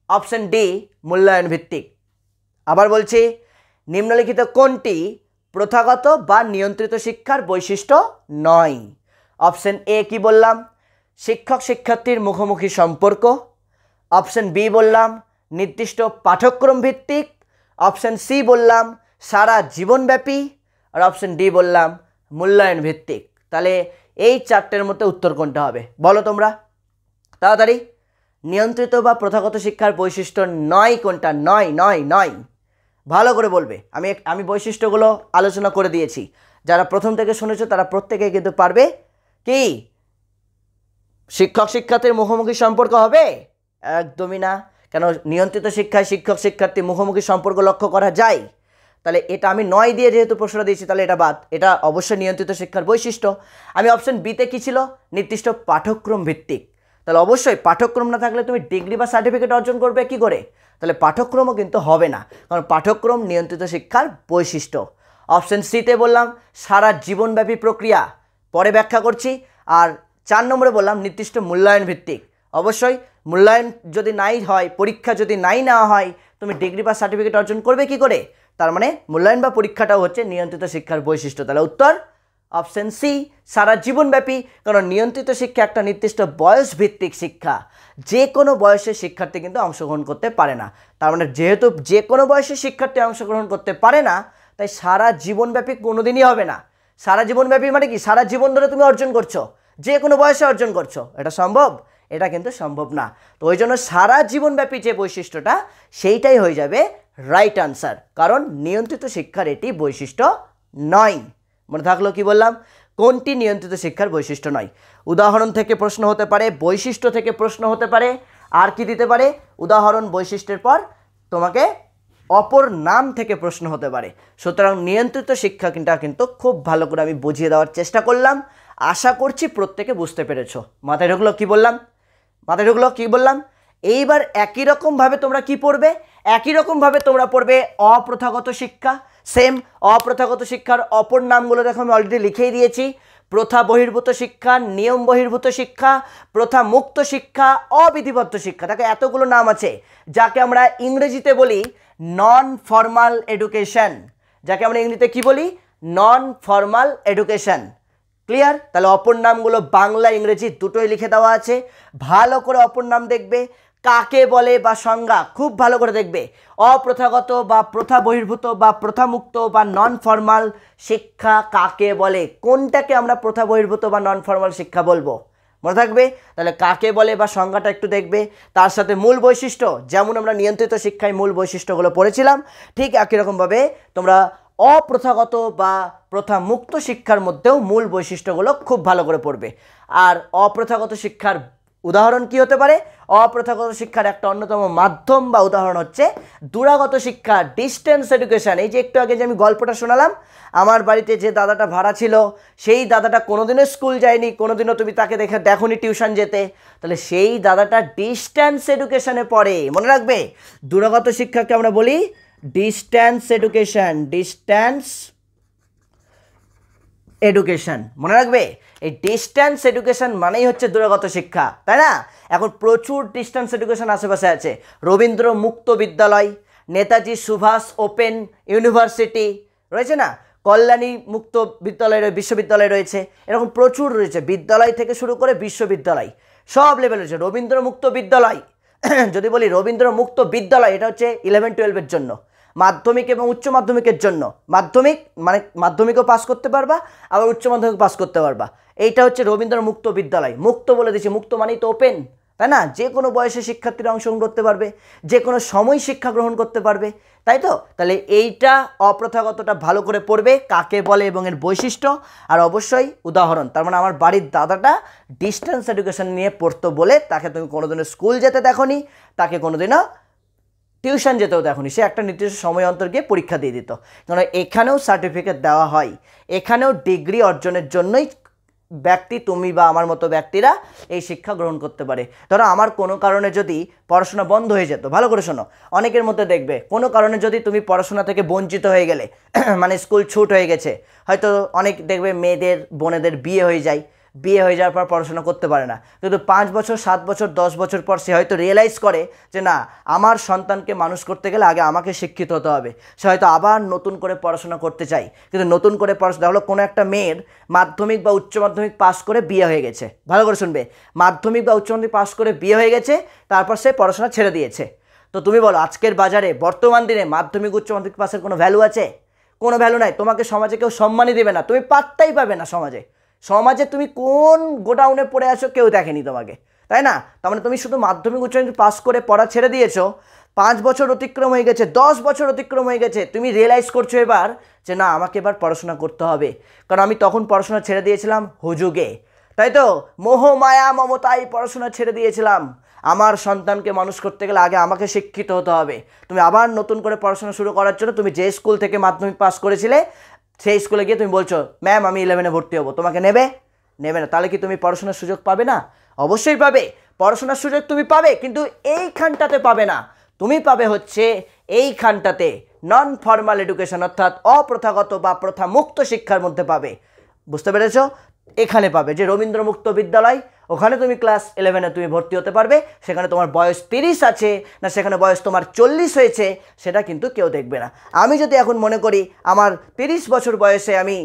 অপশন ডি মূল্যায়ন ভিত্তিক। আবার বলছি, নিম্নলিখিত কোনটি প্রথাগত বা নিয়ন্ত্রিত শিক্ষার বৈশিষ্ট্য নয়? অপশন এ কি বললাম? শিক্ষক শিক্ষার্থীর মুখোমুখি সম্পর্ক। অপশন বি বললাম নির্দিষ্ট পাঠ্যক্রম ভিত্তিক। অপশন সি বললাম সারা জীবনব্যাপী। আর অপশন ডি বললাম মূল্যায়ন ভিত্তিক। তাহলে এই চারটের মধ্যে উত্তর কোনটা হবে বলো তোমরা তাড়াতাড়ি? নিয়ন্ত্রিত বা প্রথাগত শিক্ষার বৈশিষ্ট্য নয় কোনটা? নয় নয় নয়, ভালো করে বলবে। আমি বৈশিষ্ট্যগুলো আলোচনা করে দিয়েছি, যারা প্রথম থেকে শুনেছো তারা প্রত্যেকেই কিন্তু পারবে। কি শিক্ষক শিক্ষার্থীর মুখোমুখি সম্পর্ক হবে? একদমই না। কেন? নিয়ন্ত্রিত শিক্ষায় শিক্ষক শিক্ষার্থী মুখোমুখি সম্পর্ক লক্ষ্য করা যায়। তাহলে এটা আমি নয় দিয়ে যেহেতু প্রশ্নটা দিয়েছি, তাহলে এটা বাদ। এটা অবশ্যই নিয়ন্ত্রিত শিক্ষার বৈশিষ্ট্য। আমি অপশন বিতে কী ছিল? নির্দিষ্ট পাঠ্যক্রম ভিত্তিক। তাহলে অবশ্যই পাঠ্যক্রম না থাকলে তুমি ডিগ্রি বা সার্টিফিকেট অর্জন করবে কি করে? তাহলে পাঠ্যক্রমও কিন্তু হবে না, কারণ পাঠ্যক্রম নিয়ন্ত্রিত শিক্ষার বৈশিষ্ট্য। অপশন সিতে বললাম সারা জীবনব্যাপী প্রক্রিয়া, পরে ব্যাখ্যা করছি। আর 4 নম্বরে বললাম নির্দিষ্ট মূল্যায়ন ভিত্তিক। অবশ্যই মূল্যায়ন যদি নাই হয়, পরীক্ষা যদি নাই নেওয়া হয়, তুমি ডিগ্রি বা সার্টিফিকেট অর্জন করবে কি করে? তার মানে মূল্যায়ন বা পরীক্ষাটাও হচ্ছে নিয়ন্ত্রিত শিক্ষার বৈশিষ্ট্য। তাহলে উত্তর অপশন সি সারা জীবনব্যাপী। কারণ নিয়ন্ত্রিত শিক্ষা একটা নির্দিষ্ট বয়স ভিত্তিক শিক্ষা, যে কোনো বয়সের শিক্ষার্থী কিন্তু অংশগ্রহণ করতে পারে না। তার মানে যেহেতু যে কোনো বয়সের শিক্ষার্থী অংশগ্রহণ করতে পারে না, তাই সারা জীবনব্যাপী কোনোদিনই হবে না। সারা জীবনব্যাপী মানে কি? সারা জীবন ধরে তুমি অর্জন করছো, যে কোনো বয়সে অর্জন করছো, এটা সম্ভব? এটা কিন্তু সম্ভব না। তো ওই জন্য সারা জীবনব্যাপী যে বৈশিষ্ট্যটা, সেইটাই হয়ে যাবে রাইট আনসার, কারণ নিয়ন্ত্রিত শিক্ষার এটি বৈশিষ্ট্য নয়। মনে থাকলো কি বললাম? কোনটি নিয়ন্ত্রিত শিক্ষার বৈশিষ্ট্য নয়? উদাহরণ থেকে প্রশ্ন হতে পারে, বৈশিষ্ট্য থেকে প্রশ্ন হতে পারে, আর কি দিতে পারে? উদাহরণ, বৈশিষ্ট্যের পর তোমাকে অপর নাম থেকে প্রশ্ন হতে পারে। সুতরাং নিয়ন্ত্রিত শিক্ষা কিন্তু খুব ভালো করে আমি বুঝিয়ে দেওয়ার চেষ্টা করলাম। আশা করছি প্রত্যেকে বুঝতে পেরেছো। মাথায় ঢুকলো কি বললাম? মাথায় ঢুকলো কি বললাম? এইবার একই রকমভাবে তোমরা কি পড়বে? একই রকমভাবে তোমরা পড়বে অপ্রথাগত শিক্ষা। সেম অপ্রথাগত শিক্ষার অপর নামগুলো দেখো আমি অলরেডি লিখেই দিয়েছি। প্রথা বহির্ভূত শিক্ষা, নিয়ম বহির্ভূত শিক্ষা, প্রথা মুক্ত শিক্ষা, অবিধিবদ্ধ শিক্ষা। দেখো এতগুলো নাম আছে, যাকে আমরা ইংরেজিতে বলি নন ফর্মাল এডুকেশন। যাকে আমরা ইংরেজিতে কি বলি? Non formal education. ক্লিয়ার? তাহলে অপর নামগুলো বাংলা ইংরেজি দুটোই লিখে দেওয়া আছে। ভালো করে অপর নাম দেখবে, কাকে বলে বা সংজ্ঞা খুব ভালো করে দেখবে। অপ্রথাগত বা প্রথা বহির্ভূত বা প্রথামুক্ত বা নন ফর্মাল শিক্ষা কাকে বলে? কোনটাকে আমরা প্রথা বহির্ভূত বা নন ফর্মাল শিক্ষা বলবো? মনে থাকবে? তাহলে কাকে বলে বা সংজ্ঞাটা একটু দেখবে, তার সাথে মূল বৈশিষ্ট্য, যেমন আমরা নিয়ন্ত্রিত শিক্ষায় মূল বৈশিষ্ট্যগুলো পড়েছিলাম, ঠিক একই রকমভাবে তোমরা অপ্রথাগত বা প্রথা মুক্ত শিক্ষার মধ্যেও মূল বৈশিষ্ট্যগুলো খুব ভালো করে পড়বে। আর অপ্রথাগত শিক্ষার উদাহরণ কি হতে পারে? অপ্রথাগত শিক্ষার একটা অন্যতম মাধ্যম বা উদাহরণ হচ্ছে দূরাগত শিক্ষা, ডিস্টেন্স এডুকেশন। এই যে একটু আগে যে আমি গল্পটা শোনালাম, আমার বাড়িতে যে দাদাটা ভাড়া ছিল, সেই দাদাটা কোনোদিনও স্কুল যায়নি, কোনোদিনও তুমি তাকে দেখোনি টিউশন যেতে, তাহলে সেই দাদাটা ডিস্টেন্স এডুকেশনে পড়ে। মনে রাখবে, দূরাগত শিক্ষাকে আমরা বলি ডিস্ট্যান্স এডুকেশন মনে রাখবে, এই ডিস্ট্যান্স এডুকেশন মানেই হচ্ছে দূরগত শিক্ষা, তাই না? এখন প্রচুর ডিস্ট্যান্স এডুকেশন আশেপাশে আছে। রবীন্দ্র মুক্ত বিদ্যালয়, নেতাজি সুভাষ ওপেন ইউনিভার্সিটি রয়েছে না, কল্যাণী মুক্ত বিদ্যালয় বিশ্ববিদ্যালয় রয়েছে, এরকম প্রচুর রয়েছে। বিদ্যালয় থেকে শুরু করে বিশ্ববিদ্যালয় সব লেভেল রয়েছে। রবীন্দ্র মুক্ত বিদ্যালয় যদি বলি রবীন্দ্র মুক্ত বিদ্যালয়, এটা হচ্ছে 11-12-এর জন্য, মাধ্যমিক এবং উচ্চ মাধ্যমিকের জন্য। মাধ্যমিক মানে মাধ্যমিকও পাস করতে পারবা, আবার উচ্চ মাধ্যমিক পাস করতে পারবা। এইটা হচ্ছে রবীন্দ্র মুক্ত বিদ্যালয়। মুক্ত বলে দিচ্ছি, মুক্ত মানেই তো ওপেন, তাই না? যে কোনো বয়সে শিক্ষার্থীরা অংশগ্রহণ করতে পারবে, যে কোনো সময় শিক্ষা গ্রহণ করতে পারবে, তাই তো? তাহলে এইটা অপ্রথাগতটা ভালো করে পড়বে, কাকে বলে এবং এর বৈশিষ্ট্য, আর অবশ্যই উদাহরণ। তার মানে আমার বাড়ির দাদাটা ডিস্টেন্স এডুকেশন নিয়ে পড়তো বলে তাকে তুমি কোনোদিনও স্কুল যেতে দেখোনি, তাকে কোনোদিনও টিউশন যেতেও দেখোনি, সে একটা নির্দিষ্ট সময় অন্তর গিয়ে পরীক্ষা দিয়ে দিত। কারণ এখানেও সার্টিফিকেট দেওয়া হয়, এখানেও ডিগ্রি অর্জনের জন্যই ব্যক্তি, তুমি বা আমার মতো ব্যক্তিরা এই শিক্ষা গ্রহণ করতে পারে। ধরো আমার কোনো কারণে যদি পড়াশোনা বন্ধ হয়ে যেত, ভালো করে শোনো, অনেকের মধ্যে দেখবে কোনো কারণে যদি তুমি পড়াশোনা থেকে বঞ্চিত হয়ে গেলে, মানে স্কুল ছুট হয়ে গেছে, হয়তো অনেক দেখবে মেয়েদের বোনেদের বিয়ে হয়ে যায়, বিয়ে হয়ে যাওয়ার পর পড়াশোনা করতে পারে না, কিন্তু 5 বছর 7 বছর 10 বছর পর সে হয়তো রিয়েলাইজ করে যে না, আমার সন্তানকে মানুষ করতে গেলে আগে আমাকে শিক্ষিত হতে হবে। সে হয়তো আবার নতুন করে পড়াশোনা করতে চায়, কিন্তু নতুন করে পড়াশোনা হলো কোনো একটা মেয়ের মাধ্যমিক বা উচ্চ মাধ্যমিক পাস করে বিয়ে হয়ে গেছে, ভালো করে শুনবে, মাধ্যমিক বা উচ্চ মাধ্যমিক পাস করে বিয়ে হয়ে গেছে, তারপর সে পড়াশোনা ছেড়ে দিয়েছে। তো তুমি বলো আজকের বাজারে বর্তমান দিনে মাধ্যমিক উচ্চ মাধ্যমিক পাসের কোনো ভ্যালু আছে? কোনো ভ্যালু নাই। তোমাকে সমাজে কেউ সম্মানই দেবে না, তুমি পাত্তাই পাবে না সমাজে তুমি কোন গোডাউনে পড়ে আছো কেউ দেখেনি তোমাকে, তাই না? তার মানে তুমি শুধু মাধ্যমিক উচ্চ মাধ্যমিক পাস করে পড়া ছেড়ে দিয়েছো, 5 বছর অতিক্রম হয়ে গেছে, 10 বছর অতিক্রম হয়ে গেছে, তুমি রিয়েলাইজ করছো এবার যে না, আমাকে এবার পড়াশোনা করতে হবে। কারণ আমি তখন পড়াশোনা ছেড়ে দিয়েছিলাম হুজুগে, তাই তো? মোহ মায়া মমতায় পড়াশোনা ছেড়ে দিয়েছিলাম। আমার সন্তানকে মানুষ করতে গেলে আগে আমাকে শিক্ষিত হতে হবে। তুমি আবার নতুন করে পড়াশোনা শুরু করার জন্য তুমি যে স্কুল থেকে মাধ্যমিক পাস করেছিলে সেই স্কুলে গিয়ে তুমি বলছো ম্যাম আমি 11-এ ভর্তি হবো, তোমাকে নেবে না? তাহলে কি তুমি পড়াশোনার সুযোগ পাবে না? অবশ্যই পাবে, পড়াশোনার সুযোগ তুমি পাবে, কিন্তু এইখানটাতে পাবে না। তুমি পাবে হচ্ছে এইখানটাতে নন ফর্মাল এডুকেশন, অর্থাৎ অপ্রথাগত বা প্রথা মুক্ত শিক্ষার মধ্যে পাবে। বুঝতে পেরেছ? এখানে পাবে যে রবীন্দ্র মুক্ত বিদ্যালয়, ওখানে তুমি ক্লাস 11-এ তুমি ভর্তি হতে পারবে। সেখানে তোমার বয়স 30 আছে না সেখানে বয়স তোমার 40 হয়েছে সেটা কিন্তু কেউ দেখবে না। আমি যদি এখন মনে করি আমার 30 বছর বয়সে আমি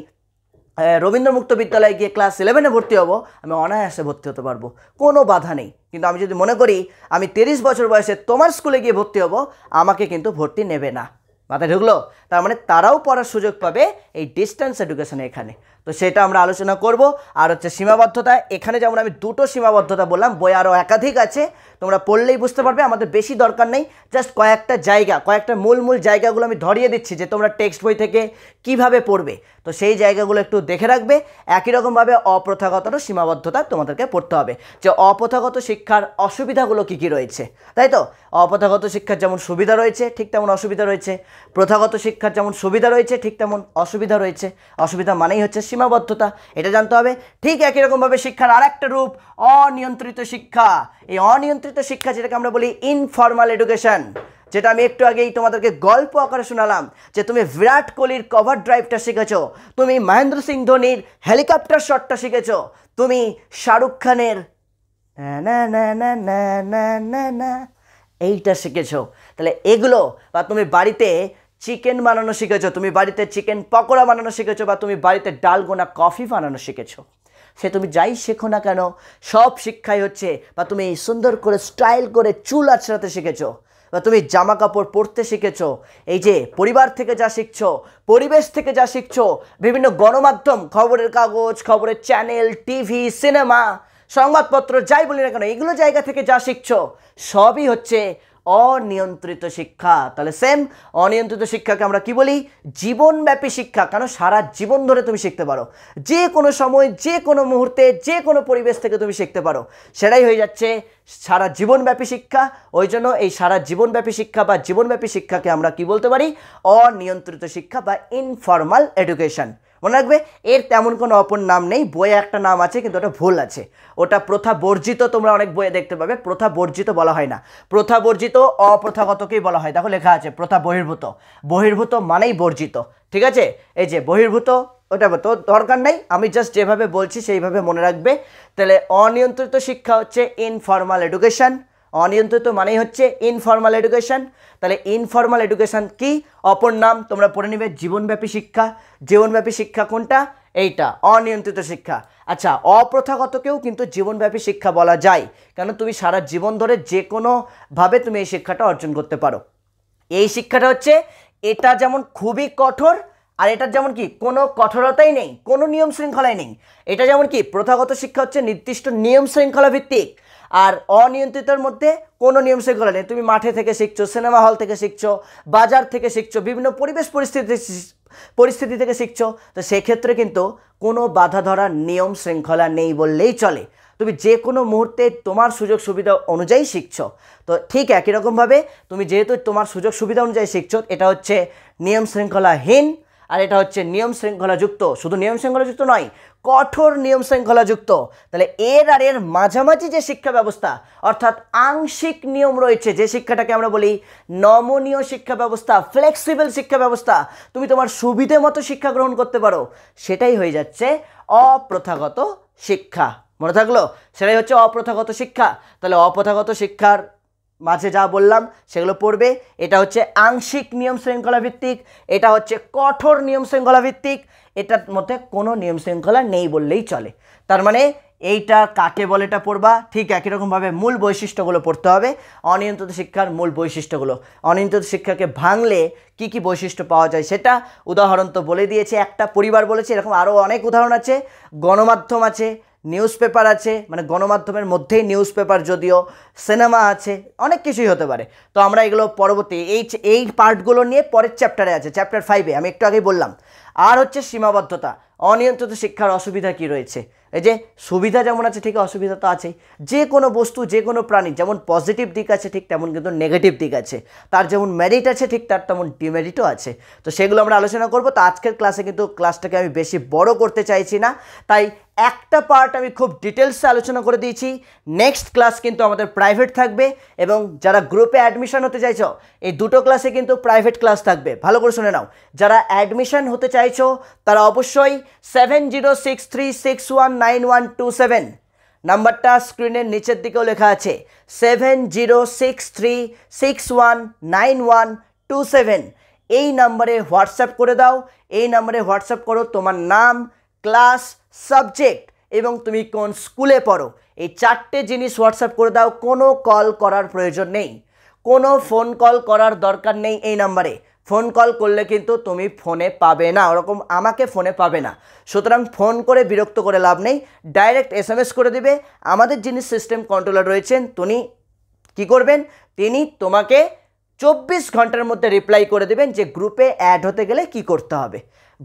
রবীন্দ্র মুক্ত বিদ্যালয়ে গিয়ে ক্লাস 11-এ ভর্তি হব, আমি অনায়াসে ভর্তি হতে পারবো, কোনো বাধা নেই। কিন্তু আমি যদি মনে করি আমি 30 বছর বয়সে তোমার স্কুলে গিয়ে ভর্তি হব, আমাকে কিন্তু ভর্তি নেবে না। মাথায় ঢুকলো? তার মানে তারাও পড়ার সুযোগ পাবে এই ডিস্টেন্স এডুকেশনে এখানে। তো সেটা আমরা আলোচনা করব। আর হচ্ছে সীমাবদ্ধতা, এখানে যেমন আমি দুটো সীমাবদ্ধতা বললাম, বই আরও একাধিক আছে, তোমরা পড়লেই বুঝতে পারবে, আমাদের বেশি দরকার নেই, জাস্ট কয়েকটা জায়গা, কয়েকটা মূল জায়গাগুলো আমি ধরিয়ে দিচ্ছি যে তোমরা টেক্সট বই থেকে কিভাবে পড়বে। তো সেই জায়গাগুলো একটু দেখে রাখবে। একই রকমভাবে অপ্রথাগতরও সীমাবদ্ধতা তোমাদেরকে পড়তে হবে, যে অপ্রথাগত শিক্ষার অসুবিধাগুলো কী কী রয়েছে, তাই তো? অপ্রথাগত শিক্ষার যেমন সুবিধা রয়েছে ঠিক তেমন অসুবিধা রয়েছে, প্রথাগত শিক্ষার যেমন সুবিধা রয়েছে ঠিক তেমন অসুবিধা রয়েছে। অসুবিধা মানেই হচ্ছে সীমাবদ্ধতা, এটা জানতে হবে। ঠিক একই রকমভাবে শিক্ষার আরেকটা রূপ অনিয়ন্ত্রিত শিক্ষা। এই অনিয়ন্ত্রিত শিক্ষা যেটাকে আমরা বলি ইনফর্মাল এডুকেশন, যেটা আমি একটু আগেই তোমাদেরকে গল্প আকারে শোনালাম, যে তুমি বিরাট কোহলির কভার ড্রাইভটা শিখেছো, তুমি মহেন্দ্র সিং ধোনির হেলিকপ্টার শটটা শিখেছো, তুমি শাহরুখ খানের না না না না না না না এইটা শিখেছো। তাহলে এগুলো, বা তুমি বাড়িতে চিকেন বানানো শিখেছো, তুমি বাড়িতে চিকেন পকোড়া বানানো শিখেছো, বা তুমি বাড়িতে ডালগোনা কফি বানানো শিখেছো, সে তুমি যাই শেখো না কেন সব শিক্ষাই হচ্ছে, বা তুমি সুন্দর করে স্টাইল করে চুল আঁচড়াতে শিখেছো, বা তুমি জামা কাপড় পরতে শিখেছো, এই যে পরিবার থেকে যা শিখছো, পরিবেশ থেকে যা শিখছো, বিভিন্ন গণমাধ্যম, খবরের কাগজ, খবরের চ্যানেল, টিভি, সিনেমা, সংবাদপত্র, যাই বলি না কেন, এগুলো জায়গা থেকে যা শিখছো সবই হচ্ছে অনিয়ন্ত্রিত শিক্ষা। তাহলে সেম অনিয়ন্ত্রিত শিক্ষাকে আমরা কি বলি? জীবনব্যাপী শিক্ষা। কারণ সারা জীবন ধরে তুমি শিখতে পারো, যে কোনো সময়, যে কোনো মুহূর্তে, যে কোনো পরিবেশ থেকে তুমি শিখতে পারো, সেটাই হয়ে যাচ্ছে সারা জীবনব্যাপী শিক্ষা। ওই জন্য এই সারা জীবনব্যাপী শিক্ষা বা জীবনব্যাপী শিক্ষাকে আমরা কি বলতে পারি? অনিয়ন্ত্রিত শিক্ষা বা ইনফর্মাল এডুকেশন। মনে রাখবে এর তেমন কোনো অপর নাম নেই, বইয়ে একটা নাম আছে কিন্তু ওটা ভুল আছে, ওটা প্রথা বর্জিত। তোমরা অনেক বইয়ে দেখতে পাবে প্রথা বর্জিত বলা হয় না, প্রথা বর্জিত অপ্রথাগতকেই বলা হয়। দেখো লেখা আছে প্রথা বহির্ভূত, বহির্ভূত মানেই বর্জিত, ঠিক আছে। এই যে বহির্ভূত ওটা তো দরকার নেই, আমি জাস্ট যেভাবে বলছি সেইভাবে মনে রাখবে। তাহলে অনিয়ন্ত্রিত শিক্ষা হচ্ছে ইনফর্মাল এডুকেশন, অনিয়ন্ত্রিত মানেই হচ্ছে ইনফর্মাল এডুকেশন। তাহলে ইনফর্মাল এডুকেশন কি, অপর নাম তোমরা পড়ে নেবে জীবনব্যাপী শিক্ষা। জীবনব্যাপী শিক্ষা কোনটা, এইটা অনিয়ন্ত্রিত শিক্ষা। আচ্ছা, অপ্রথাগতকেও কিন্তু জীবনব্যাপী শিক্ষা বলা যায়, কারণ তুমি সারা জীবন ধরে যে কোনোভাবে তুমি এই শিক্ষাটা অর্জন করতে পারো। এই শিক্ষাটা হচ্ছে এটা যেমন খুবই কঠোর, আর এটার যেমন কি কোনো কঠোরতাই নেই, কোনো নিয়ম শৃঙ্খলাই নেই। এটা যেমন কি প্রথাগত শিক্ষা হচ্ছে নির্দিষ্ট নিয়ম শৃঙ্খলা ভিত্তিক, আর অনিয়ন্ত্রিতর মধ্যে কোনো নিয়ম শৃঙ্খলা নেই। তুমি মাঠে থেকে শিখছো, সিনেমা হল থেকে শিখছো, বাজার থেকে শিখছো, বিভিন্ন পরিবেশ পরিস্থিতি থেকে শিখছো, তো সেক্ষেত্রে কিন্তু কোনো বাধা ধরার নিয়ম শৃঙ্খলা নেই বললেই চলে। তুমি যে কোনো মুহূর্তে তোমার সুযোগ সুবিধা অনুযায়ী শিখছো। তো ঠিক একই রকমভাবে তুমি যেহেতু তোমার সুযোগ সুবিধা অনুযায়ী শিখছো, এটা হচ্ছে নিয়ম শৃঙ্খলাহীন, আর এটা হচ্ছে নিয়ম শৃঙ্খলাযুক্ত। শুধু নিয়ম শৃঙ্খলাযুক্ত নয়, কঠোর নিয়ম শৃঙ্খলাযুক্ত। তাহলে এর আর এর মাঝামাঝি যে শিক্ষা ব্যবস্থা, অর্থাৎ আংশিক নিয়ম রয়েছে, যে শিক্ষাটাকে আমরা বলি নমনীয় শিক্ষা ব্যবস্থা, ফ্লেক্সিবল শিক্ষা ব্যবস্থা, তুমি তোমার সুবিধে মতো শিক্ষা গ্রহণ করতে পারো, সেটাই হয়ে যাচ্ছে অপ্রথাগত শিক্ষা। মনে থাকলো, সেটাই হচ্ছে অপ্রথাগত শিক্ষা। তাহলে অপ্রথাগত শিক্ষার মাঝে যা বললাম সেগুলো পড়বে। এটা হচ্ছে আংশিক নিয়ম শৃঙ্খলা ভিত্তিক, এটা হচ্ছে কঠোর নিয়ম শৃঙ্খলা ভিত্তিক, এটার মধ্যে কোনো নিয়ম শৃঙ্খলা নেই বললেই চলে। তার মানে এইটা কাকে বলে এটা পড়বা, ঠিক একই রকমভাবে মূল বৈশিষ্ট্যগুলো পড়তে হবে। অনিয়ন্ত্রিত শিক্ষার মূল বৈশিষ্ট্যগুলো, অনিয়ন্ত্রিত শিক্ষাকে ভাঙলে কি কি বৈশিষ্ট্য পাওয়া যায় সেটা উদাহরণ তো বলে দিয়েছে, একটা পরিবার বলেছে, এরকম আরও অনেক উদাহরণ আছে। গণমাধ্যম আছে, নিউজ পেপার আছে, মানে গণমাধ্যমের মধ্যেই নিউজ পেপার, যদিও সিনেমা আছে, অনেক কিছুই হতে পারে। তো আমরা এগুলো পরবর্তী এই পার্টগুলো নিয়ে পরের চ্যাপ্টারে আছে, চ্যাপ্টার 5-এ আমি একটু আগেই বললাম। আর হচ্ছে সীমাবদ্ধতা, অনিয়ন্ত্রিত শিক্ষার অসুবিধা কি রয়েছে। এই যে সুবিধা যেমন আছে ঠিক অসুবিধা তো আছেই। যে কোনো বস্তু, যে কোনো প্রাণী যেমন পজিটিভ দিক আছে ঠিক তেমন কিন্তু নেগেটিভ দিক আছে, তার যেমন মেরিট আছে ঠিক তার তেমন ডিমেরিটও আছে। তো সেগুলো আমরা আলোচনা করব। তো আজকের ক্লাসে কিন্তু ক্লাসটাকে আমি বেশি বড় করতে চাইছি না, তাই একটা পার্ট আমি খুব ডিটেলসে আলোচনা করে দিয়েছি। নেক্সট ক্লাস কিন্তু আমাদের প্রাইভেট থাকবে, এবং যারা গ্রুপে অ্যাডমিশন হতে চাইছো এই দুটো ক্লাসে কিন্তু প্রাইভেট ক্লাস থাকবে, ভালো করে শুনে নাও। যারা অ্যাডমিশন হতে চাইছো তারা অবশ্যই 7063619127 নাম্বারটা স্ক্রিনের নিচের দিকেও লেখা আছে, 7063619127 এই নাম্বারে হোয়াটসঅ্যাপ করে দাও। এই নাম্বারে হোয়াটসঅ্যাপ করো তোমার নাম, ক্লাস, সাবজেক্ট এবং তুমি কোন স্কুলে পড়ো, এই চারটে জিনিস হোয়াটসঅ্যাপ করে দাও। কোনো কল করার প্রয়োজন নেই, কোনো ফোন কল করার দরকার নেই। এই নাম্বারে ফোন কল করলে কিন্তু তুমি ফোনে পাবে না, ওরকম আমাকে ফোনে পাবে না। সুতরাং ফোন করে বিরক্ত করে লাভ নেই, ডাইরেক্ট SMS করে দিবে। আমাদের যিনি সিস্টেম কন্ট্রোলার রয়েছেন তিনি কি করবেন, তিনি তোমাকে 24 ঘন্টার মধ্যে রিপ্লাই করে দেবেন যে গ্রুপে অ্যাড হতে গেলে কি করতে হবে।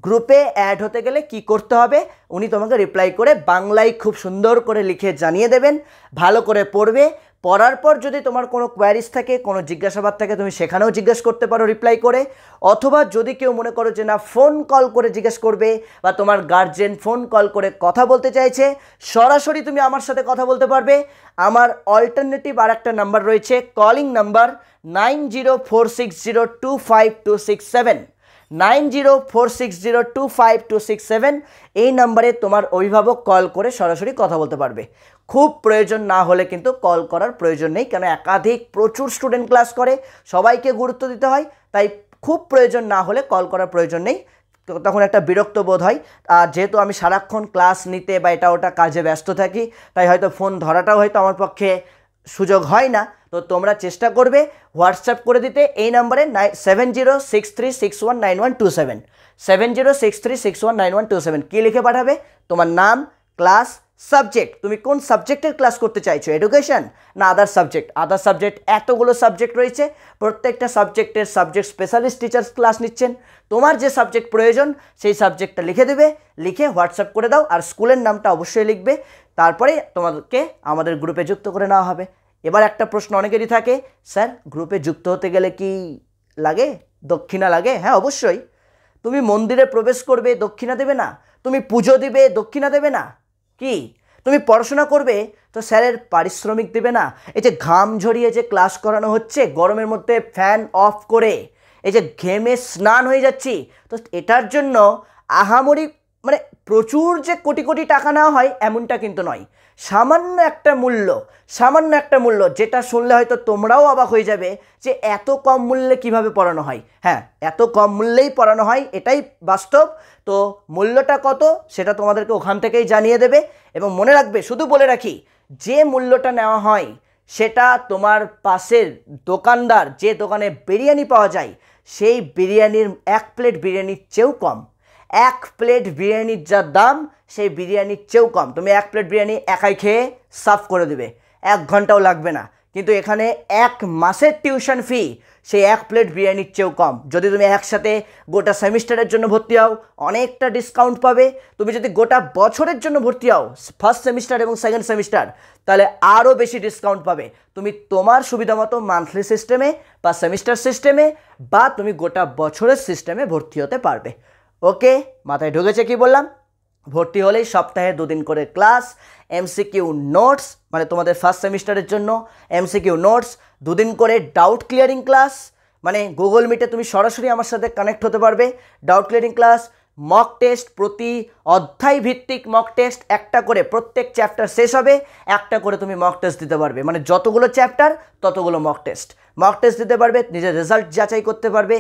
গ্রুপে অ্যাড হতে গেলে কি করতে হবে উনি তোমাকে রিপ্লাই করে বাংলায় খুব সুন্দর করে লিখে জানিয়ে দেবেন। ভালো করে পড়বে, পড়ার পর যদি তোমার কোনো কোয়ারিজ থাকে, কোনো জিজ্ঞাসাবাদ থাকে, তুমি সেখানেও জিজ্ঞেস করতে পারো রিপ্লাই করে। অথবা যদি কেউ মনে করো যে না ফোন কল করে জিজ্ঞেস করবে, বা তোমার গার্জেন ফোন কল করে কথা বলতে চাইছে, সরাসরি তুমি আমার সাথে কথা বলতে পারবে। আমার অল্টারনেটিভ আর একটা নাম্বার রয়েছে, কলিং নাম্বার 9046025267, 9046025267। এই নাম্বারে তোমার অভিভাবক কল করে সরাসরি কথা বলতে পারবে। খুব প্রয়োজন না হলে কিন্তু কল করার প্রয়োজন নেই, কেন একাধিক প্রচুর স্টুডেন্ট ক্লাস করে, সবাইকে গুরুত্ব দিতে হয়, তাই খুব প্রয়োজন না হলে কল করার প্রয়োজন নেই, তখন একটা বিরক্ত বোধ হয়। আর যেহেতু আমি সারাক্ষণ ক্লাস নিতে বা এটা ওটা কাজে ব্যস্ত থাকি, তাই হয়তো ফোন ধরাটাও হয়তো আমার পক্ষে সুযোগ হয় না। তো তোমরা চেষ্টা করবে হোয়াটসঅ্যাপ করে দিতে এই নাম্বারে 7063619127, 7063619127। কী লিখে পাঠাবে, তোমার নাম, ক্লাস, সাবজেক্ট, তুমি কোন সাবজেক্টের ক্লাস করতে চাইছো, এডুকেশন না আদার সাবজেক্ট। আদার সাবজেক্ট এতগুলো সাবজেক্ট রয়েছে, প্রত্যেকটা সাবজেক্টের সাবজেক্ট স্পেশালিস্ট টিচার্স ক্লাস নিচ্ছেন। তোমার যে সাবজেক্ট প্রয়োজন সেই সাবজেক্টটা লিখে দেবে, লিখে হোয়াটসঅ্যাপ করে দাও, আর স্কুলের নামটা অবশ্যই লিখবে। তারপরে তোমাদেরকে আমাদের গ্রুপে যুক্ত করে নেওয়া হবে। এবার একটা প্রশ্ন অনেকেরই থাকে, স্যার গ্রুপে যুক্ত হতে গেলে কি লাগে, দক্ষিণা লাগে? হ্যাঁ অবশ্যই, তুমি মন্দিরে প্রবেশ করবে, দক্ষিণা দেবে না? তুমি পুজো দিবে, দক্ষিণা দেবে না? কি তুমি পড়াশোনা করবে তো স্যারের পারিশ্রমিক দেবে না? এই যে ঘাম ঝরিয়ে যে ক্লাস করানো হচ্ছে গরমের মধ্যে ফ্যান অফ করে, এই যে ঘেমে স্নান হয়ে যাচ্ছি, তো এটার জন্য আহামরি মানে প্রচুর যে কোটি কোটি টাকা নেওয়া হয় এমনটা কিন্তু নয়। সামান্য একটা মূল্য যেটা শুনলে হয়তো তোমরাও অবাক হয়ে যাবে যে এত কম মূল্যে কিভাবে পড়ানো হয়। হ্যাঁ, এত কম মূল্যেই পড়ানো হয়, এটাই বাস্তব। তো মূল্যটা কত সেটা তোমাদেরকে ওখান থেকেই জানিয়ে দেবে। এবং মনে রাখবে, শুধু বলে রাখি, যে মূল্যটা নেওয়া হয় সেটা তোমার পাশের দোকানদার যে দোকানে বিরিয়ানি পাওয়া যায় সেই বিরিয়ানির 1 প্লেট বিরিয়ানির চেয়েও কম। 1 প্লেট বিরিয়ানির যা দাম সেই বিরিয়ানির চেয়েও কম। তুমি 1 প্লেট বিরিয়ানি একাই খেয়ে সাফ করে দেবে, 1 ঘন্টাও লাগবে না। কিন্তু এখানে 1 মাসের টিউশন ফি সেই 1 প্লেট বিরিয়ানির চেয়েও কম। যদি তুমি একসাথে গোটা সেমিস্টারের জন্য ভর্তি হও অনেকটা ডিসকাউন্ট পাবে। তুমি যদি গোটা বছরের জন্য ভর্তি হও, ফার্স্ট সেমিস্টার এবং সেকেন্ড সেমিস্টার, তাহলে আরও বেশি ডিসকাউন্ট পাবে। তুমি তোমার সুবিধা মতো মান্থলি সিস্টেমে বা সেমিস্টার সিস্টেমে বা তুমি গোটা বছরের সিস্টেমে ভর্তি হতে পারবে। ওকে, মাথায় ঢুকেছে কি বললাম? ভর্তি হলেই সপ্তাহে 2 দিন করে ক্লাস, এমসিকিউ নোটস, মানে তোমাদের ফার্স্ট সেমিস্টারের জন্য এমসিকিউ নোটস, 2 দিন করে ডাউট ক্লিয়ারিং ক্লাস, মানে গুগল মিটে তুমি সরাসরি আমার সাথে কানেক্ট হতে পারবে, doubt clearing class, mock test, প্রতি অধ্যায় ভিত্তিক মক টেস্ট একটা করে, প্রত্যেক চ্যাপ্টার শেষ হবে একটা করে তুমি মক টেস্ট দিতে পারবে, মানে যতগুলো চ্যাপ্টার ততগুলো মক টেস্ট দিতে পারবে, নিজের রেজাল্ট যাচাই করতে পারবে।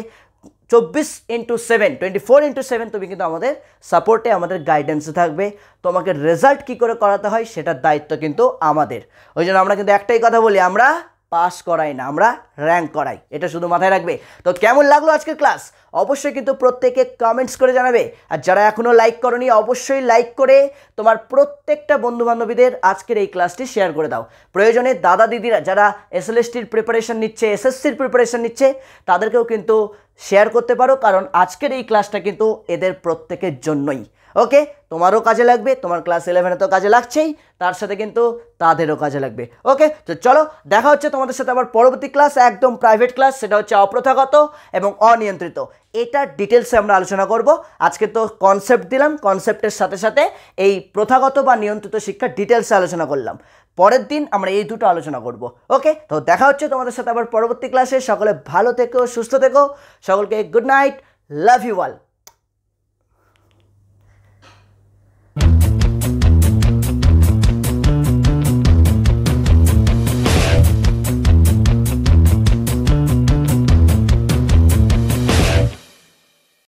24/7 তুমি কিন্তু আমাদের সাপোর্টে, আমাদের গাইডেন্সে থাকবে। তোমাকে রেজাল্ট কী করে করাতে হয় সেটার দায়িত্ব কিন্তু আমাদের। ওই জন্য আমরা কিন্তু একটাই কথা বলি, আমরা পাস করাই না, আমরা র্যাঙ্ক করাই। এটা শুধু মাথায় রাখবে। তো কেমন লাগলো আজকের ক্লাস অবশ্যই কিন্তু প্রত্যেকে কমেন্টস করে জানাবে। আর যারা এখনও লাইক করোনি অবশ্যই লাইক করে তোমার প্রত্যেকটা বন্ধুবান্ধবীদের আজকের এই ক্লাসটি শেয়ার করে দাও। প্রয়োজনে দাদা দিদিরা যারা এসএলএসটির প্রিপারেশন নিচ্ছে, এসএসসির প্রিপারেশন নিচ্ছে, তাদেরকেও কিন্তু শেয়ার করতে পারো, কারণ আজকের এই ক্লাসটা কিন্তু এদের প্রত্যেকের জন্যই। ওকে, তোমারও কাজে লাগবে, তোমার ক্লাস 11-এ তো কাজে লাগছেই, তার সাথে কিন্তু তাদেরও কাজে লাগবে। ওকে, তো চলো দেখা হচ্ছে তোমাদের সাথে আবার পরবর্তী ক্লাস, একদম প্রাইভেট ক্লাস, সেটা হচ্ছে অপ্রথাগত এবং অনিয়ন্ত্রিত। এটা ডিটেলসে আমরা আলোচনা করব। আজকে তো কনসেপ্ট দিলাম, কনসেপ্টের সাথে সাথে এই প্রথাগত বা নিয়ন্ত্রিত শিক্ষা ডিটেলসে আলোচনা করলাম। পরের দিন আমরা এই দুটো আলোচনা করব। ওকে, তো দেখা হচ্ছে তোমাদের সাথে আবার পরবর্তী ক্লাসে। সকলে ভালো থেকো, সুস্থ থেকো, সকলকে good night, love you all.